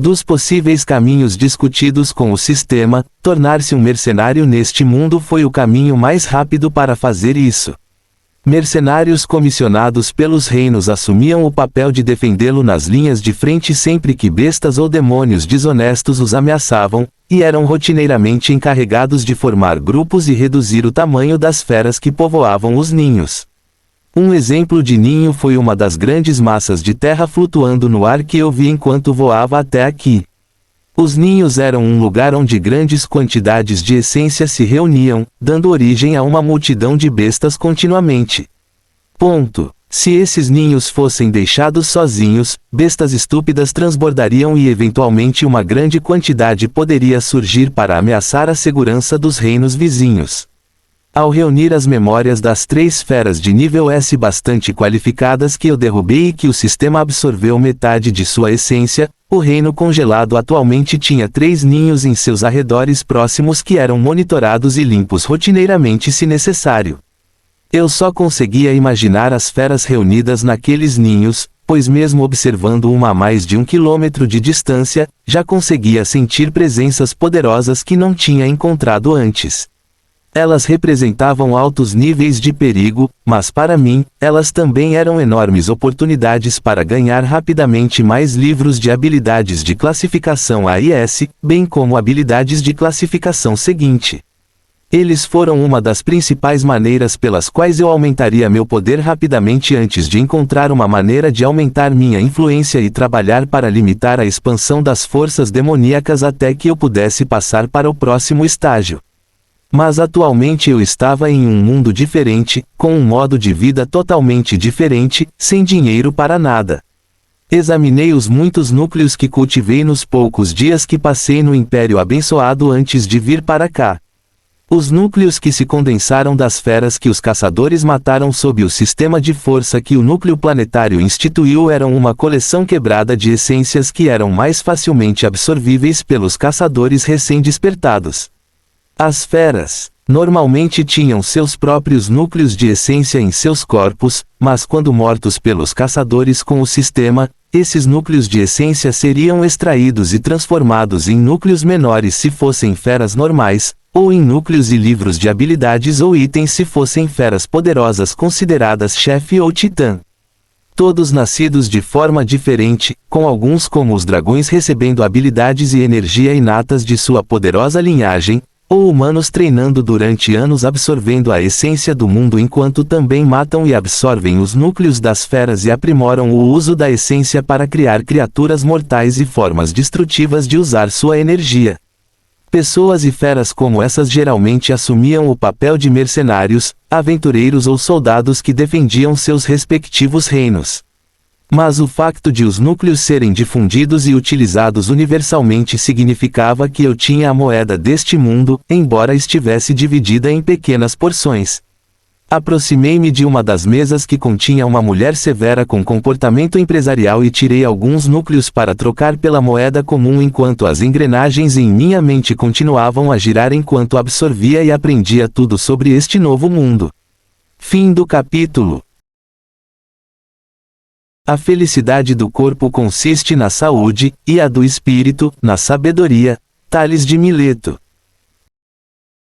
Dos possíveis caminhos discutidos com o sistema, tornar-se um mercenário neste mundo foi o caminho mais rápido para fazer isso. Mercenários comissionados pelos reinos assumiam o papel de defendê-lo nas linhas de frente sempre que bestas ou demônios desonestos os ameaçavam, e eram rotineiramente encarregados de formar grupos e reduzir o tamanho das feras que povoavam os ninhos. Um exemplo de ninho foi uma das grandes massas de terra flutuando no ar que eu vi enquanto voava até aqui. Os ninhos eram um lugar onde grandes quantidades de essência se reuniam, dando origem a uma multidão de bestas continuamente. Ponto. Se esses ninhos fossem deixados sozinhos, bestas estúpidas transbordariam e eventualmente uma grande quantidade poderia surgir para ameaçar a segurança dos reinos vizinhos. Ao reunir as memórias das 3 feras de nível S bastante qualificadas que eu derrubei e que o sistema absorveu metade de sua essência, o reino congelado atualmente tinha 3 ninhos em seus arredores próximos que eram monitorados e limpos rotineiramente se necessário. Eu só conseguia imaginar as feras reunidas naqueles ninhos, pois mesmo observando uma a mais de 1 quilômetro de distância, já conseguia sentir presenças poderosas que não tinha encontrado antes. Elas representavam altos níveis de perigo, mas para mim, elas também eram enormes oportunidades para ganhar rapidamente mais livros de habilidades de classificação A e S, bem como habilidades de classificação seguinte. Eles foram uma das principais maneiras pelas quais eu aumentaria meu poder rapidamente antes de encontrar uma maneira de aumentar minha influência e trabalhar para limitar a expansão das forças demoníacas até que eu pudesse passar para o próximo estágio. Mas atualmente eu estava em um mundo diferente, com um modo de vida totalmente diferente, sem dinheiro para nada. Examinei os muitos núcleos que cultivei nos poucos dias que passei no Império Abençoado antes de vir para cá. Os núcleos que se condensaram das feras que os caçadores mataram sob o sistema de força que o núcleo planetário instituiu eram uma coleção quebrada de essências que eram mais facilmente absorvíveis pelos caçadores recém-despertados. As feras, normalmente tinham seus próprios núcleos de essência em seus corpos, mas quando mortos pelos caçadores com o sistema, esses núcleos de essência seriam extraídos e transformados em núcleos menores se fossem feras normais, ou em núcleos e livros de habilidades ou itens se fossem feras poderosas consideradas chefe ou titã. Todos nascidos de forma diferente, com alguns como os dragões recebendo habilidades e energia inatas de sua poderosa linhagem, ou humanos treinando durante anos absorvendo a essência do mundo enquanto também matam e absorvem os núcleos das feras e aprimoram o uso da essência para criar criaturas mortais e formas destrutivas de usar sua energia. Pessoas e feras como essas geralmente assumiam o papel de mercenários, aventureiros ou soldados que defendiam seus respectivos reinos. Mas o facto de os núcleos serem difundidos e utilizados universalmente significava que eu tinha a moeda deste mundo, embora estivesse dividida em pequenas porções. Aproximei-me de uma das mesas que continha uma mulher severa com comportamento empresarial e tirei alguns núcleos para trocar pela moeda comum enquanto as engrenagens em minha mente continuavam a girar enquanto absorvia e aprendia tudo sobre este novo mundo. Fim do capítulo. A felicidade do corpo consiste na saúde, e a do espírito, na sabedoria. Tales de Mileto.